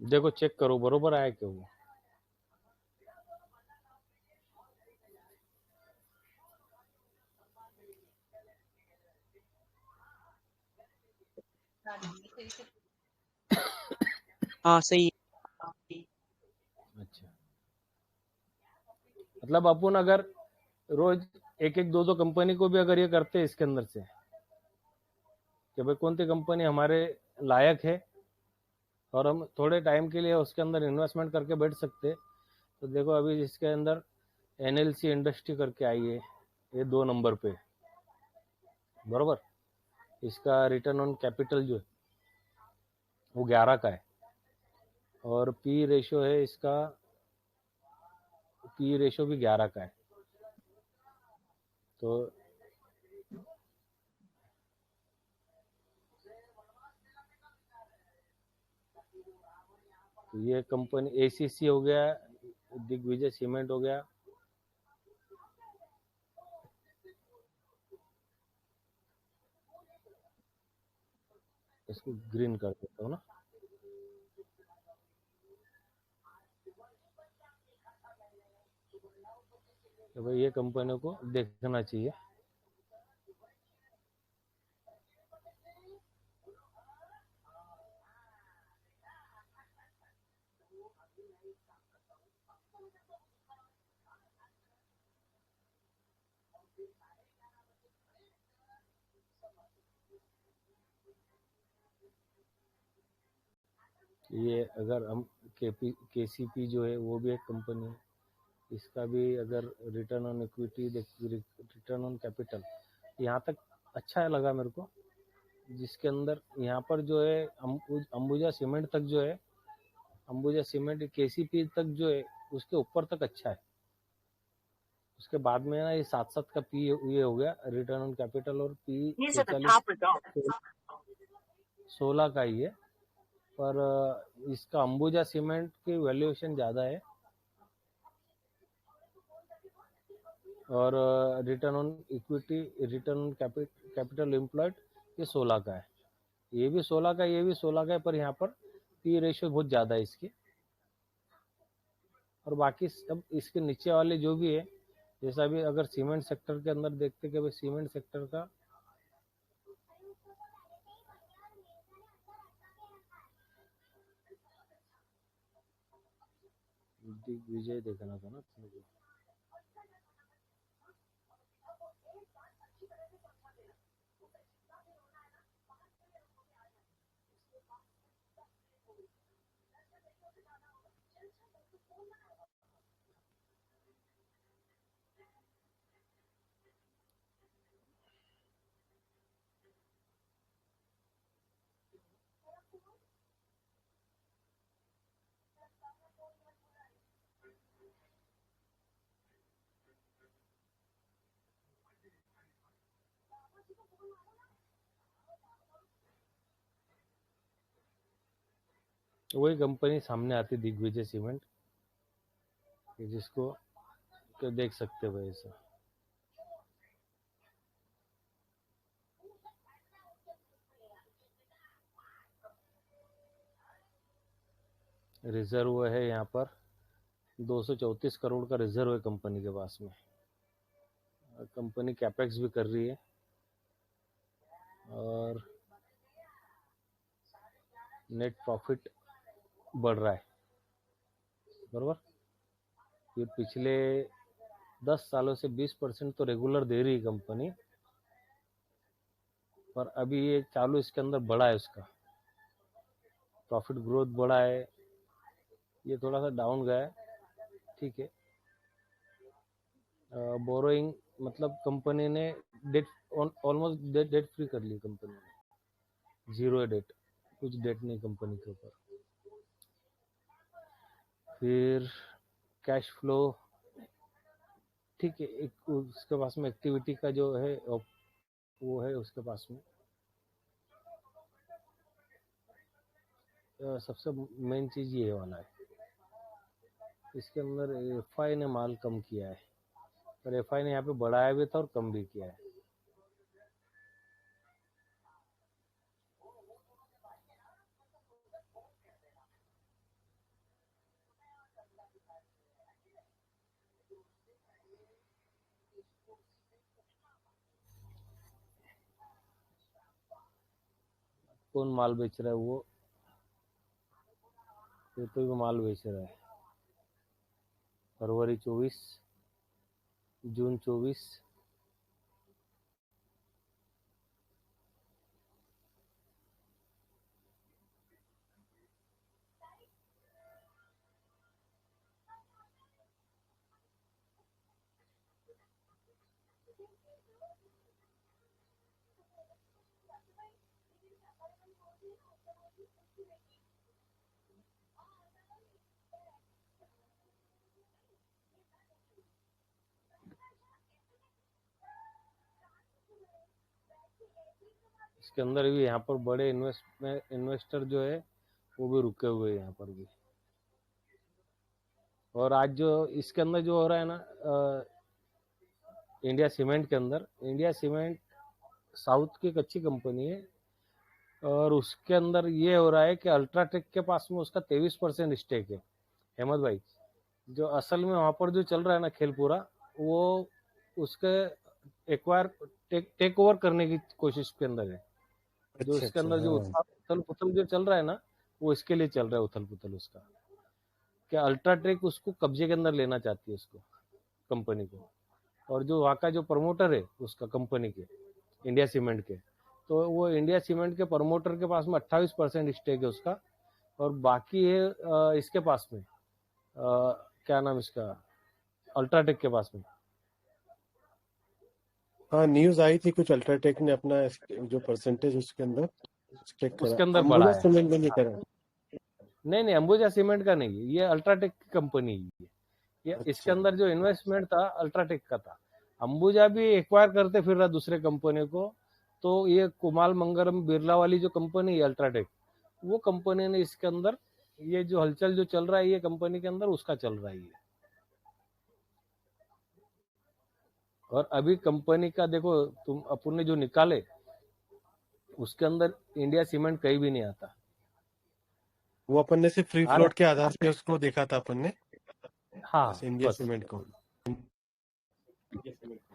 देखो चेक करो बरोबर आया क्या वो। हाँ सही। अच्छा, मतलब अपन अगर रोज एक एक दो दो कंपनी को भी अगर ये करते हैं इसके अंदर से कि भाई कौन सी कंपनी हमारे लायक है, और हम थोड़े टाइम के लिए उसके अंदर इन्वेस्टमेंट करके बैठ सकते। तो देखो अभी इसके अंदर NLC इंडस्ट्री करके आई है, ये 2 नंबर पे, बरोबर। इसका रिटर्न ऑन कैपिटल जो है वो 11 का है, और पी रेशो है इसका, पी रेशो भी 11 का है। तो ये कंपनी ACC हो गया, दिग्विजय सीमेंट हो गया, इसको ग्रीन कर देता हूँ ना। तो भाई ये कंपनी को देखना चाहिए। ये अगर हम KCP जो है वो भी एक कंपनी है, इसका भी अगर return on equity, return on capital यहाँ तक अच्छा लगा मेरे को, जिसके अंदर यहाँ पर जो है अंबुजा सीमेंट तक जो है, अंबुजा सीमेंट KCP तक जो है उसके ऊपर तक अच्छा है। उसके बाद में ना ये 7 का पी ये हो गया रिटर्न ऑन कैपिटल, और पी 16 का ही है, पर इसका अंबुजा सीमेंट की वैल्यूएशन ज़्यादा है, और return on equity, return on capital employed ये 16 का है, ये भी 16 का, ये भी 16 का है, पर यहाँ पर पी रेशियो बहुत ज़्यादा है इसकी। और बाकी सब इसके नीचे वाले जो भी है, जैसा भी अगर सीमेंट सेक्टर के अंदर देखते कि भाई सीमेंट सेक्टर का दिग्विजय देखना था ना अपने को। वही कंपनी सामने आती दिग्विजय सीमेंट, जिसको तो देख सकते हो ऐसा। रिजर्व है यहाँ पर 234 करोड़ का रिजर्व है कंपनी के पास में। कंपनी कैपेक्स भी कर रही है, और नेट प्रॉफिट बढ़ रहा है, बराबर। ये पिछले 10 सालों से 20% तो रेगुलर दे रही है कंपनी, पर अभी ये चालू इसके अंदर बढ़ा है, उसका प्रॉफिट ग्रोथ बढ़ा है, ये थोड़ा सा डाउन गया है, ठीक है। बोरोइंग मतलब कंपनी ने डेट ऑलमोस्ट डेट फ्री कर ली कंपनी ने, 0 है डेट, कुछ डेट नहीं कंपनी के ऊपर। फिर कैश फ्लो ठीक है, एक उसके पास में एक्टिविटी का जो है वो है उसके पास में। सबसे मेन चीज ये वाला है, इसके अंदर FI ने माल कम किया है, पर FI ने यहाँ पे बढ़ाया भी था और कम भी किया है। कौन माल बेच रहा है वो, ये तो भी माल बेच रहा है। फरवरी 24, जून 24, इसके अंदर भी यहाँ पर बड़े इन्वेस्टर जो है वो भी रुके हुए हैं यहाँ पर भी। और आज जो इसके अंदर जो हो रहा है ना, इंडिया सीमेंट के अंदर, इंडिया सीमेंट साउथ की एक अच्छी कंपनी है, और उसके अंदर ये हो रहा है कि अल्ट्राटेक के पास में उसका 23% स्टेक है। अहमद भाई, जो असल में वहां पर जो चल रहा है ना खेल पूरा, वो उसके एक्वायर टेक ओवर करने की कोशिश के अंदर है। जो अच्छा इसके अच्छा, अंदर जो हाँ। उथल पुथल जो चल रहा है ना, वो इसके लिए चल रहा है उथल पुथल उसका, कि अल्ट्राटेक उसको कब्जे के अंदर लेना चाहती है उसको, कंपनी को। और जो वहाँ का जो प्रमोटर है उसका कंपनी के, इंडिया सीमेंट के, तो वो इंडिया सीमेंट के प्रमोटर के पास में 28% स्टेक है उसका, और बाकी है इसके पास में, क्या नाम इसका, अल्ट्राटेक के पास में। हाँ, न्यूज आई थी कुछ, अल्ट्राटेक ने अपना जो परसेंटेज उसके अंदर स्टेक करा, उसके अंदर अंबुजा बढ़ा है। सीमेंट में नहीं करा। नहीं, अंबुजा सीमेंट का नहीं है, ये अल्ट्राटेक की कंपनी है ये। इसके अच्छा अंदर जो इन्वेस्टमेंट था अल्ट्राटेक का था। अंबुजा भी एक्वायर करते फिर रहा दूसरे कंपनी को, तो ये कुमाल मंगलम बिरला वाली जो कंपनी है अल्ट्राटेक, वो कंपनी ने इसके अंदर ये जो हलचल जो चल रहा है ये कंपनी के अंदर उसका चल रहा है ये। और अभी कंपनी का देखो तुम, अपन ने जो निकाले उसके अंदर इंडिया सीमेंट कहीं भी नहीं आता। वो अपन ने सिर्फ फ्री आ फ्लोट रहा के आधार पे उसको देखा था अपन ने, हाँ ऐसे इंडिया बस, सीमेंट को।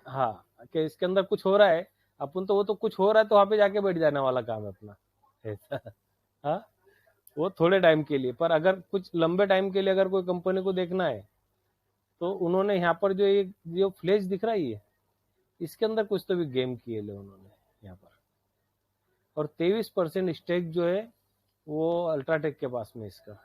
हाँ कि इसके अंदर कुछ हो रहा है, अपन तो वो तो कुछ हो रहा है तो वहां पे जाके बैठ जाने वाला काम है अपना, ऐसा। हाँ, वो थोड़े टाइम के लिए, पर अगर कुछ लंबे टाइम के लिए अगर कोई कंपनी को देखना है तो उन्होंने यहाँ पर जो एक जो फ्लैश दिख रहा है ये, इसके अंदर कुछ तो भी गेम किए ले उन्होंने यहाँ पर। और 23% स्टेक जो है वो अल्ट्राटेक के पास में इसका,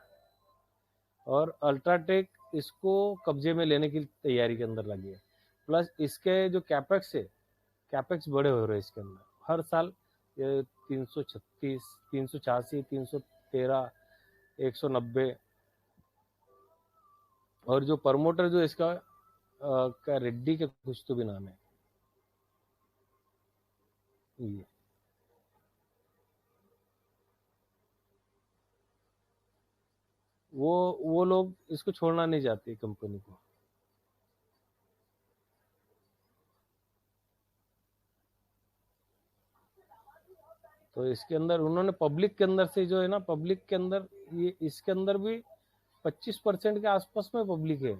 और अल्ट्राटेक इसको कब्जे में लेने की तैयारी के अंदर लगी है। प्लस इसके जो कैपेक्स है, कैपेक्स बड़े हो रहे हैं इसके अंदर हर साल, ये 336, 386, 313, 190। और जो प्रमोटर जो इसका क्या रेड्डी के कुछ तो भी नाम है ये। वो लोग इसको छोड़ना नहीं चाहते कंपनी को। तो इसके अंदर उन्होंने पब्लिक के अंदर से जो है ना, पब्लिक के अंदर ये इसके अंदर भी 25% के आसपास में पब्लिक है,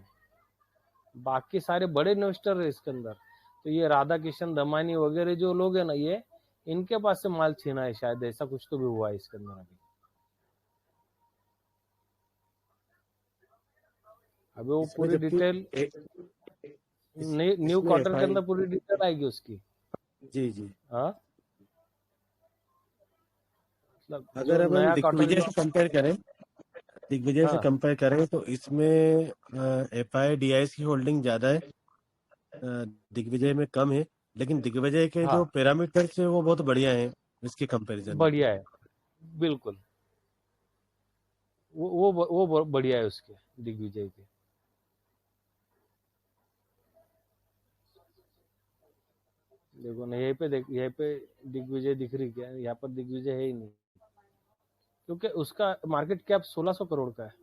बाकी सारे बड़े इन्वेस्टर है इसके अंदर। तो ये राधा किशन दमानी वगैरह जो लोग है ना, ये इनके पास से माल छीना है शायद, ऐसा कुछ तो भी हुआ है इसके अंदर अभी। अभी वो इसमें पूरी जबकि डिटेल न्यू इसमें क्वार्टर के एफआई, अंदर पूरी डिटेल आएगी उसकी। जी जी, हाँ, मतलब जो अगर अपन नया क्वार्टर दिग्विजय जो, से कंपेयर करें, दिग्विजय से हाँ कंपेयर करें तो इसमें एफआई डीआईएस की होल्डिंग ज्यादा है, दिग्विजय में कम है। लेकिन दिग्विजय के जो हाँ, पैरामीटर्स है वो बहुत बढ़िया है इसके कंपैरिजन में। बढ़िया है, बिल्कुल। वो बढ़िया है उसके, दिग्विजय के। देखो ना, यहीं पे देख, यहीं पे दिग्विजय दिख रही क्या, यहाँ पर दिग्विजय है ही नहीं, क्योंकि उसका मार्केट कैप 1600 करोड़ का है।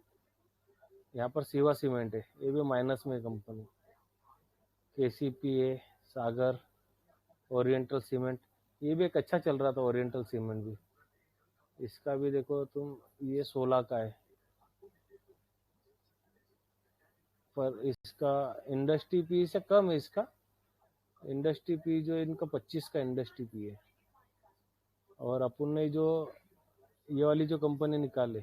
यहाँ पर शिवा सीमेंट है, ये भी माइनस में कंपनी। केसीपी है, सागर, ओरिएंटल सीमेंट, ये भी एक अच्छा चल रहा था ओरिएंटल सीमेंट भी। इसका भी देखो तुम, ये 16 का है, पर इसका इंडस्ट्री पी से कम है इसका। इंडस्ट्री पी जो इनका 25 का इंडस्ट्री पी है। और अपन ने जो ये वाली जो कंपनी निकाले,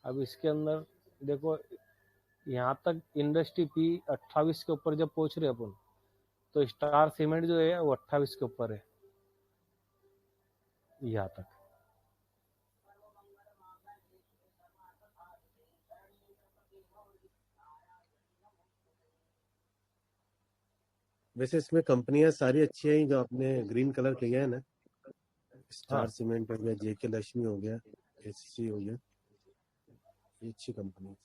अब इसके अंदर देखो, यहाँ तक इंडस्ट्री पी 28 के ऊपर जब पहुंच रहे अपन, तो स्टार सीमेंट जो है वो 28 के ऊपर है यहाँ तक। वैसे इसमें कंपनियां सारी अच्छी हैं जो आपने ग्रीन कलर किया है ना, हाँ स्टार सीमेंट हो गया, जेके लक्ष्मी हो गया, एसीसी हो गया, ये अच्छी कंपनी है।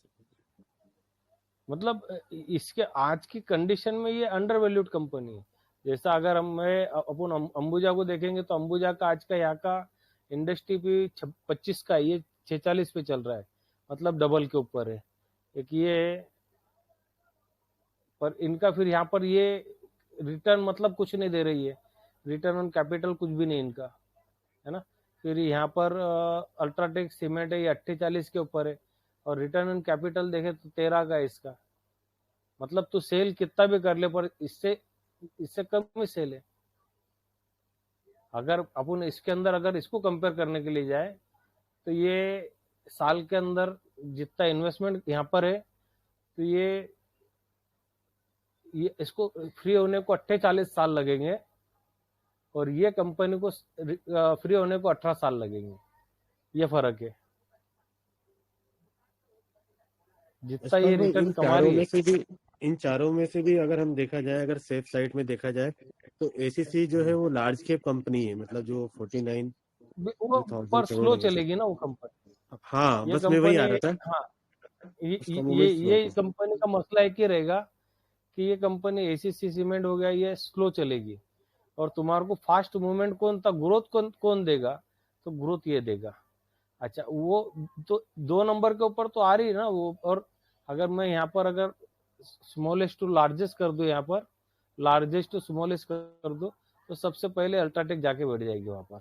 मतलब इसके आज की कंडीशन में ये अंडर वैल्यूड कंपनी है। जैसा अगर अपन अंबुजा को देखेंगे तो अंबुजा का आज का यहाँ का इंडस्ट्री भी 25 का है, ये 46 पे चल रहा है, मतलब डबल के ऊपर है एक ये। पर इनका फिर यहाँ पर ये रिटर्न मतलब कुछ नहीं दे रही है, रिटर्न ऑन कैपिटल कुछ भी नहीं इनका, है ना। फिर यहाँ पर अल्ट्राटेक सीमेंट है, ये 48 के ऊपर है, और रिटर्न ऑन कैपिटल देखे तो 13 का है इसका। मतलब तू सेल कितना भी कर ले पर इससे इससे कम ही सेल है। अगर अपन इसके अंदर अगर इसको कंपेयर करने के लिए जाए तो ये साल के अंदर जितना इन्वेस्टमेंट यहाँ पर है तो ये इसको फ्री होने को 48 साल लगेंगे, और ये कंपनी को फ्री होने को 18 साल लगेंगे। ये फर्क है, जितना ये यशपाल भाई, रिटर्न कमा रही है। इन चारों में से भी अगर हम देखा जाए, अगर सेफ साइड में देखा जाए, तो एसीसी जो है वो लार्ज कैप कंपनी है, मतलब जो 49,000 पर करोड़ स्लो है वैसे। चलेगी ना वो कंपनी। हाँ, ये बस मैं वही आ कंपनी, रहा था, हाँ, उसका मूवमेंट स्लो ये है। कंपनी का मसला एक ही रहेगा कि ये कंपनी एसीसी सीमेंट हो गया, ये स्लो चलेगी। और तुम्हारे को फास्ट मूवमेंट कौन था, ग्रोथ कौन देगा, तो ग्रोथ ये देगा। अच्छा, वो तो 2 नंबर के ऊपर तो आ रही है ना वो। और अगर मैं यहाँ पर अगर स्मॉलेस्ट टू लार्जेस्ट कर दूं, यहाँ पर लार्जेस्ट टू स्मॉलेस्ट कर दूं, तो सबसे पहले अल्ट्राटेक जाके बैठ जाएगी वहां पर।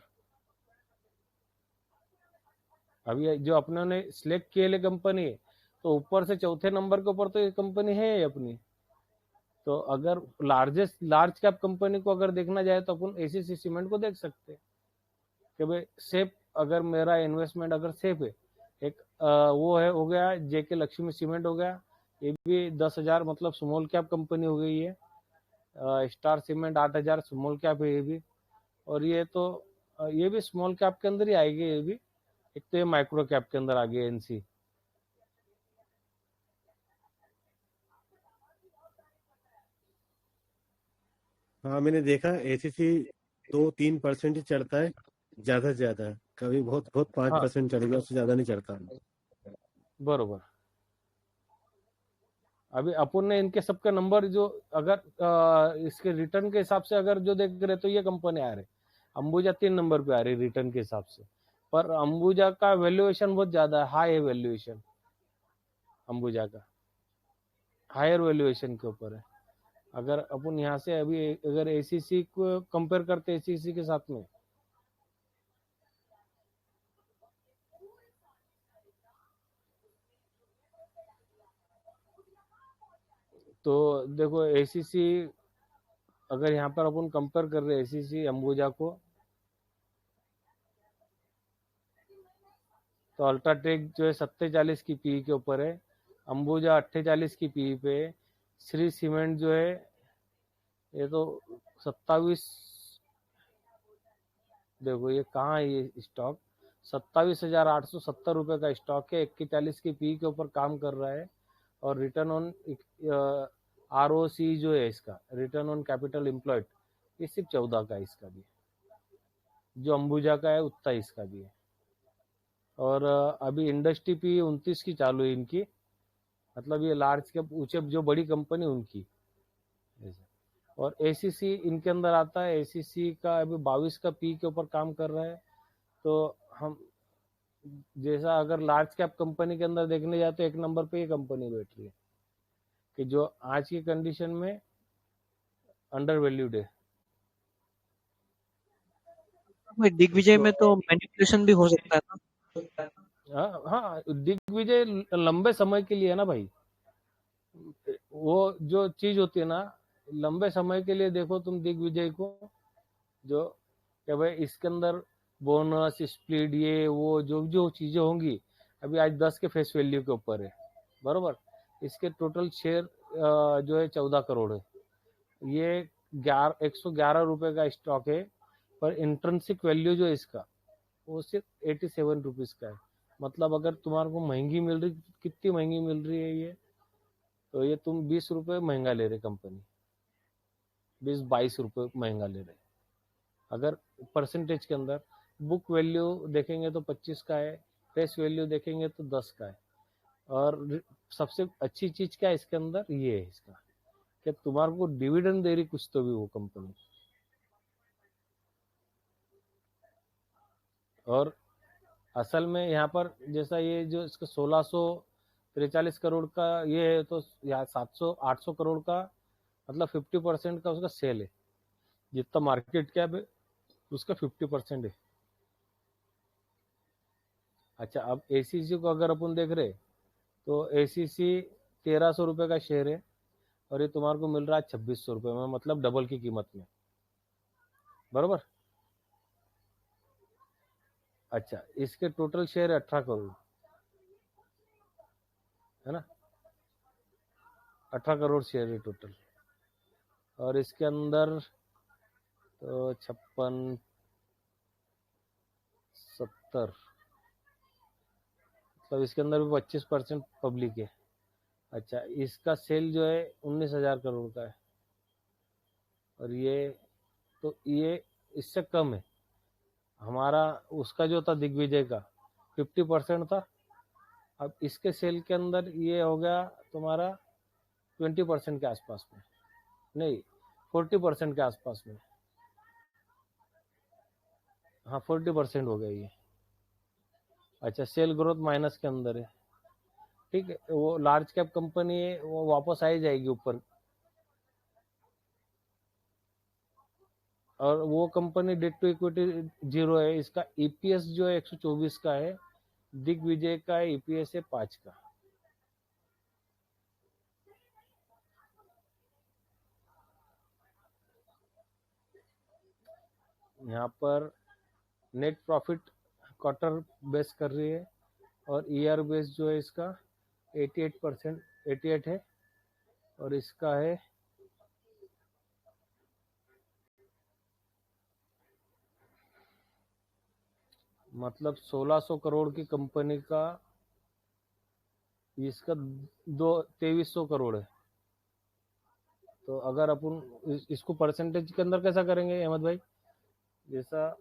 अभी जो अपने ने सिलेक्ट किए ले कंपनी है, तो ऊपर से चौथे नंबर के ऊपर तो ये कंपनी है अपनी। तो अगर लार्ज कैप कंपनी को अगर देखना जाए तो अपन एसीसी सीमेंट को देख सकते हैं कि भाई सेफ, अगर मेरा इन्वेस्टमेंट अगर सेफ है। एक वो है, हो गया जेके लक्ष्मी सीमेंट हो गया, ये भी 10,000 मतलब स्मॉल कैप कंपनी हो गई है। स्टार सीमेंट 8,000 स्मॉल कैप है ये भी। और ये तो ये भी स्मॉल कैप के अंदर ही आएगी ये भी। एक तो ये माइक्रो कैप के अंदर आ गई एनसी। हाँ, मैंने देखा एसीसी 2-3% ही चढ़ता है, ज्यादा से ज्यादा। कभी बहुत बहुत हाँ 5% चढ़ेगा, उससे ज्यादा नहीं चढ़ता। बरोबर। अभी अपन ने इनके सबके नंबर जो अगर इसके रिटर्न के हिसाब से अगर जो देख रहे तो ये कंपनी आ रही, अंबुजा 3 नंबर पे आ रही रिटर्न के हिसाब से। पर अंबुजा का वैल्यूएशन बहुत ज्यादा है, हाई है वैल्यूएशन अंबुजा का, हायर वैल्यूएशन के ऊपर है। अगर अपन यहाँ से अभी अगर एसीसी को कंपेयर करते एसीसी के साथ में, तो देखो एसीसी अगर यहाँ पर अपन कंपेयर कर रहे हैं एसीसी अंबुजा को, तो अल्ट्राटेक जो है 47 की पी के ऊपर है, अंबुजा 48 की पी पे है, श्री सीमेंट जो है ये तो 27, देखो ये कहाँ है ये स्टॉक, 27,870 रुपये का स्टॉक है, 41 की पी के ऊपर काम कर रहा है। और रिटर्न ऑन आरओसी जो है इसका, रिटर्न ऑन कैपिटल एम्प्लॉयड, ये सिर्फ 14 का है इसका भी, जो अंबुजा का है उतना इसका भी है। और अभी इंडस्ट्री पी 29 की चालू है इनकी, मतलब ये लार्ज के ऊंचे जो बड़ी कंपनी उनकी। और एसीसी इनके अंदर आता है, एसीसी का अभी 22 का पी के ऊपर काम कर रहा है। तो हम जैसा अगर लार्ज कैप कंपनी के अंदर देखने जाते तो 1 नंबर पे ये कंपनी बैठ रही है कि जो आज की कंडीशन में अंडर वैल्यूड है। दिग्विजय इसको में तो मैनिपुलेशन भी हो सकता है ना। हाँ, दिग्विजय लंबे समय के लिए है ना भाई। वो जो चीज होती है ना, लंबे समय के लिए देखो तुम दिग्विजय को, जो कि भाई इसके अंदर बोनस स्प्लिट ये वो जो जो चीजें होंगी, अभी आज 10 के फेस वैल्यू के ऊपर है, बरोबर। इसके टोटल शेयर जो है 14 करोड़ है। ये 111 रुपए का स्टॉक है, पर इंट्रिंसिक वैल्यू जो है इसका वो सिर्फ 87 रुपीज का है। मतलब अगर तुम्हारे को महंगी मिल रही, कितनी महंगी मिल रही है ये, तो ये तुम 20 रुपए महंगा ले रहे कंपनी, 20-22 रुपए महंगा ले रहे। अगर परसेंटेज के अंदर बुक वैल्यू देखेंगे तो 25 का है, फेस वैल्यू देखेंगे तो 10 का है। और सबसे अच्छी चीज क्या है इसके अंदर, ये है इसका कि तुम्हारे को डिविडेंड दे रही कुछ तो भी वो कंपनी। और असल में यहाँ पर जैसा ये जो इसका 1643 करोड़ का ये है, तो यहाँ 700-800 करोड़ का मतलब 50% का उसका सेल है। जितना मार्केट कैप है उसका 50% है। अच्छा, अब एसीसी को अगर अपन देख रहे तो एसीसी 1300 रुपये का शेयर है और ये तुम्हारे को मिल रहा है 2600 रुपये में, मतलब डबल की कीमत में, बराबर। अच्छा, इसके टोटल शेयर है 18 करोड़, है ना, 18 करोड़ शेयर है टोटल। और इसके अंदर तो 56, 70, मतलब इसके अंदर भी 25% पब्लिक है। अच्छा, इसका सेल जो है 19,000 करोड़ का है और ये तो ये इससे कम है। हमारा उसका जो था दिग्विजय का 50% था, अब इसके सेल के अंदर ये हो गया तुम्हारा 20% के आसपास में, नहीं 40% के आसपास में। हाँ 40% हो गया ये। अच्छा, सेल ग्रोथ माइनस के अंदर है, ठीक है। वो लार्ज कैप कंपनी है, वो वापस आ ही जाएगी ऊपर। और वो कंपनी डेट टू इक्विटी 0 है। इसका ईपीएस जो है 124 का है, दिग्विजय का ईपीएस है 5 का। यहाँ पर नेट प्रॉफिट क्वार्टर बेस कर रही है और ईयर बेस जो है इसका 88%, 88 है और इसका है मतलब 1600 करोड़ की कंपनी का इसका 2300 करोड़ है। तो अगर अपन इसको परसेंटेज के अंदर कैसा करेंगे अहमद भाई, जैसा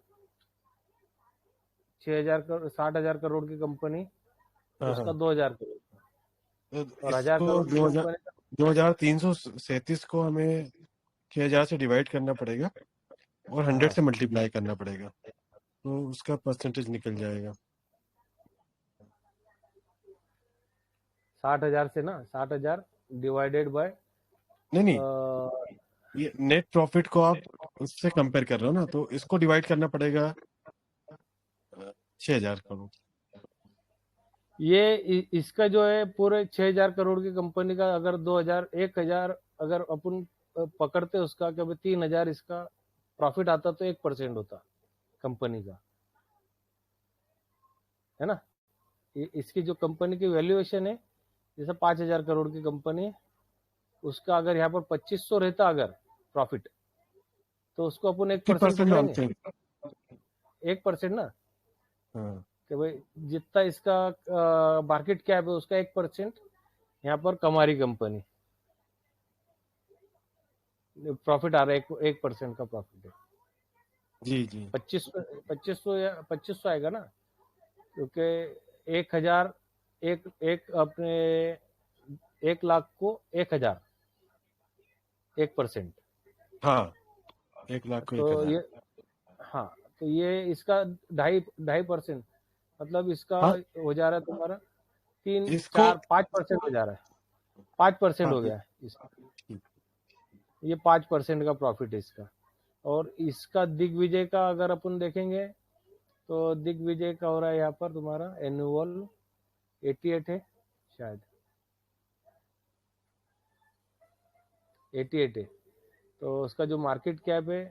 6000 करोड़ 60,000 करोड़ की कंपनी हाँ उसका हाँ 2000 करोड़ तो और 1000 इसको करोड़ की कंपनी का 2337 को हमें 6000 से डिवाइड करना पड़ेगा और 100 हाँ से मल्टीप्लाई करना पड़ेगा, तो उसका परसेंटेज निकल जाएगा। 60,000 से ना, 60,000 डिवाइडेड बाय नहीं नहीं, ये नेट प्रॉफिट को आप उससे कंपेयर कर रहे हो ना, तो इसको डिवाइड करना पड़ेगा 6000 करोड़। ये इसका जो है पूरे 6000 करोड़ की कंपनी का अगर 1000 अगर अपन पकड़ते उसका कि भाई 3000 इसका प्रॉफिट आता तो 1% होता कंपनी का, है ना। इसकी जो कंपनी की वैल्यूएशन है, जैसे 5000 करोड़ की कंपनी है, उसका अगर यहाँ पर 2500 रहता अगर प्रॉफिट, तो उसको अपन 1% 50% पकड़ेंगे, डालते हैं। 1% ना, हाँ कि भाई जितना इसका मार्केट कैप है उसका 1% यहाँ पर कमा रही कंपनी, प्रॉफिट आ रहा है 1% का प्रॉफिट है। जी जी 2500 आएगा ना, क्योंकि 1000 एक एक अपने 1 लाख को 1000, 1%। हाँ, 1 लाख को तो 1000। ये, हाँ, तो ये इसका 2.5% मतलब इसका हाँ हो जा रहा है तुम्हारा 3, इसको 4, 5% हो जा रहा है, 5% हाँ हो गया है इसका। ठीक। ये 5% का प्रॉफिट है इसका। और इसका दिग्विजय का अगर अपन देखेंगे तो दिग्विजय का हो रहा है यहाँ पर तुम्हारा एनुअल 88 है शायद, 88 है। तो उसका जो मार्केट कैप है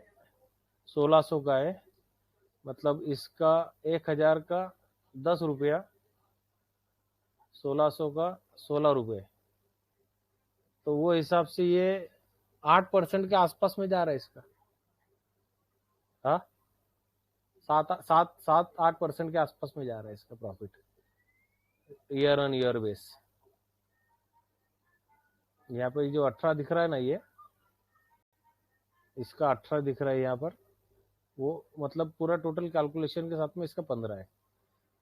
1600 का है, मतलब इसका 1000 का 10 रुपया, 1600 का 16 रुपये, तो वो हिसाब से ये 8% के आसपास में जा रहा है इसका। हाँ, 7-8% के आसपास में जा रहा है इसका profit, year on year base. यहाँ पर जो 18 दिख रहा है ना, ये इसका 18 दिख रहा है यहाँ पर, वो मतलब पूरा टोटल कैलकुलेशन के साथ में इसका 15 है।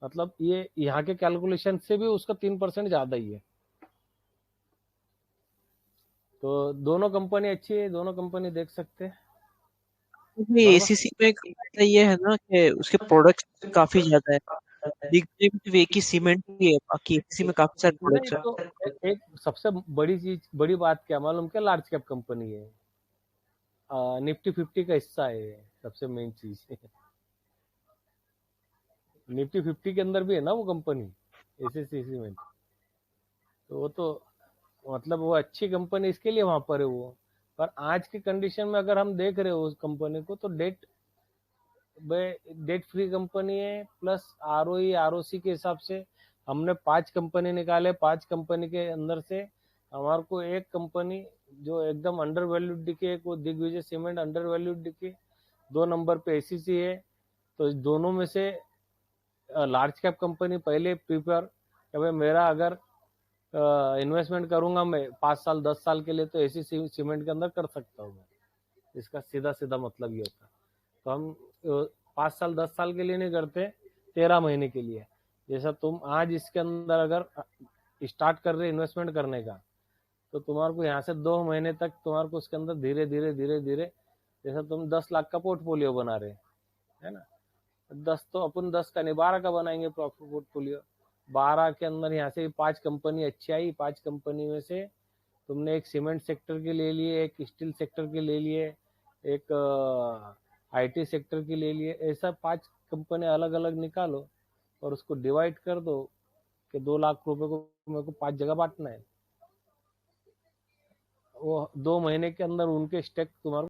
मतलब ये यहाँ के कैलकुलेशन से भी उसका 3% ज्यादा ही है। तो दोनों कंपनी अच्छी है, दोनों कंपनी देख सकते हैं। बराबर। एसीसी में एक फायदा ये है ना कि उसके प्रोडक्ट्स काफी ज्यादा है। बिग में सिर्फ एक ही सीमेंट ही है, बाकी एसीसी में काफी सारे नहीं प्रोडक्ट्स है। तो एक सबसे बड़ी चीज, बड़ी बात क्या मालूम, क्या लार्ज कैप कंपनी है, निफ्टी 50 का हिस्सा है, सबसे मेन चीज। निफ्टी 50 के अंदर भी है ना वो कंपनी, एसीसी सीमेंट। तो वो तो मतलब वो अच्छी कंपनी इसके लिए वहां पर है वो। पर आज की कंडीशन में अगर हम देख रहे हो उस कंपनी को, तो डेट फ्री कंपनी है, प्लस आरओई आरओसी के हिसाब से हमने 5 कंपनी निकाले, 5 कंपनी के अंदर से हमारे को एक कंपनी जो एकदम अंडर वैल्यूड दिखे, एक वो दिग्विजय सीमेंट अंडर वैल्यूड दिखे, 2 नंबर पे एसीसी है। तो इस दोनों में से लार्ज कैप कंपनी पहले प्रीफर, कि भाई मेरा अगर इन्वेस्टमेंट करूंगा मैं 5 साल 10 साल के लिए, तो ऐसी सीमेंट के अंदर कर सकता हूँ मैं। इसका सीधा सीधा मतलब ये होता है। तो हम 5 साल 10 साल के लिए नहीं करते, 13 महीने के लिए। जैसा तुम आज इसके अंदर अगर स्टार्ट कर रहे इन्वेस्टमेंट करने का, तो तुम्हारे को यहाँ से 2 महीने तक तुम्हारे को उसके अंदर धीरे धीरे धीरे धीरे, जैसा तुम 10 लाख का पोर्टफोलियो बना रहे है ना, 10 तो अपन 10 का नहीं 12 का बनाएंगे प्रॉफिट पोर्टफोलियो। 12 के अंदर यहाँ से 5 कंपनी अच्छी आई, 5 कंपनी में से तुमने एक सीमेंट सेक्टर के ले लिए, एक स्टील सेक्टर के ले लिए, एक आईटी सेक्टर के ले लिए, ऐसा 5 कंपनी अलग अलग निकालो और उसको डिवाइड कर दो कि 2 लाख रुपए को मेरे को 5 जगह बांटना है। वो 2 महीने के अंदर उनके स्टेक तुम्हारे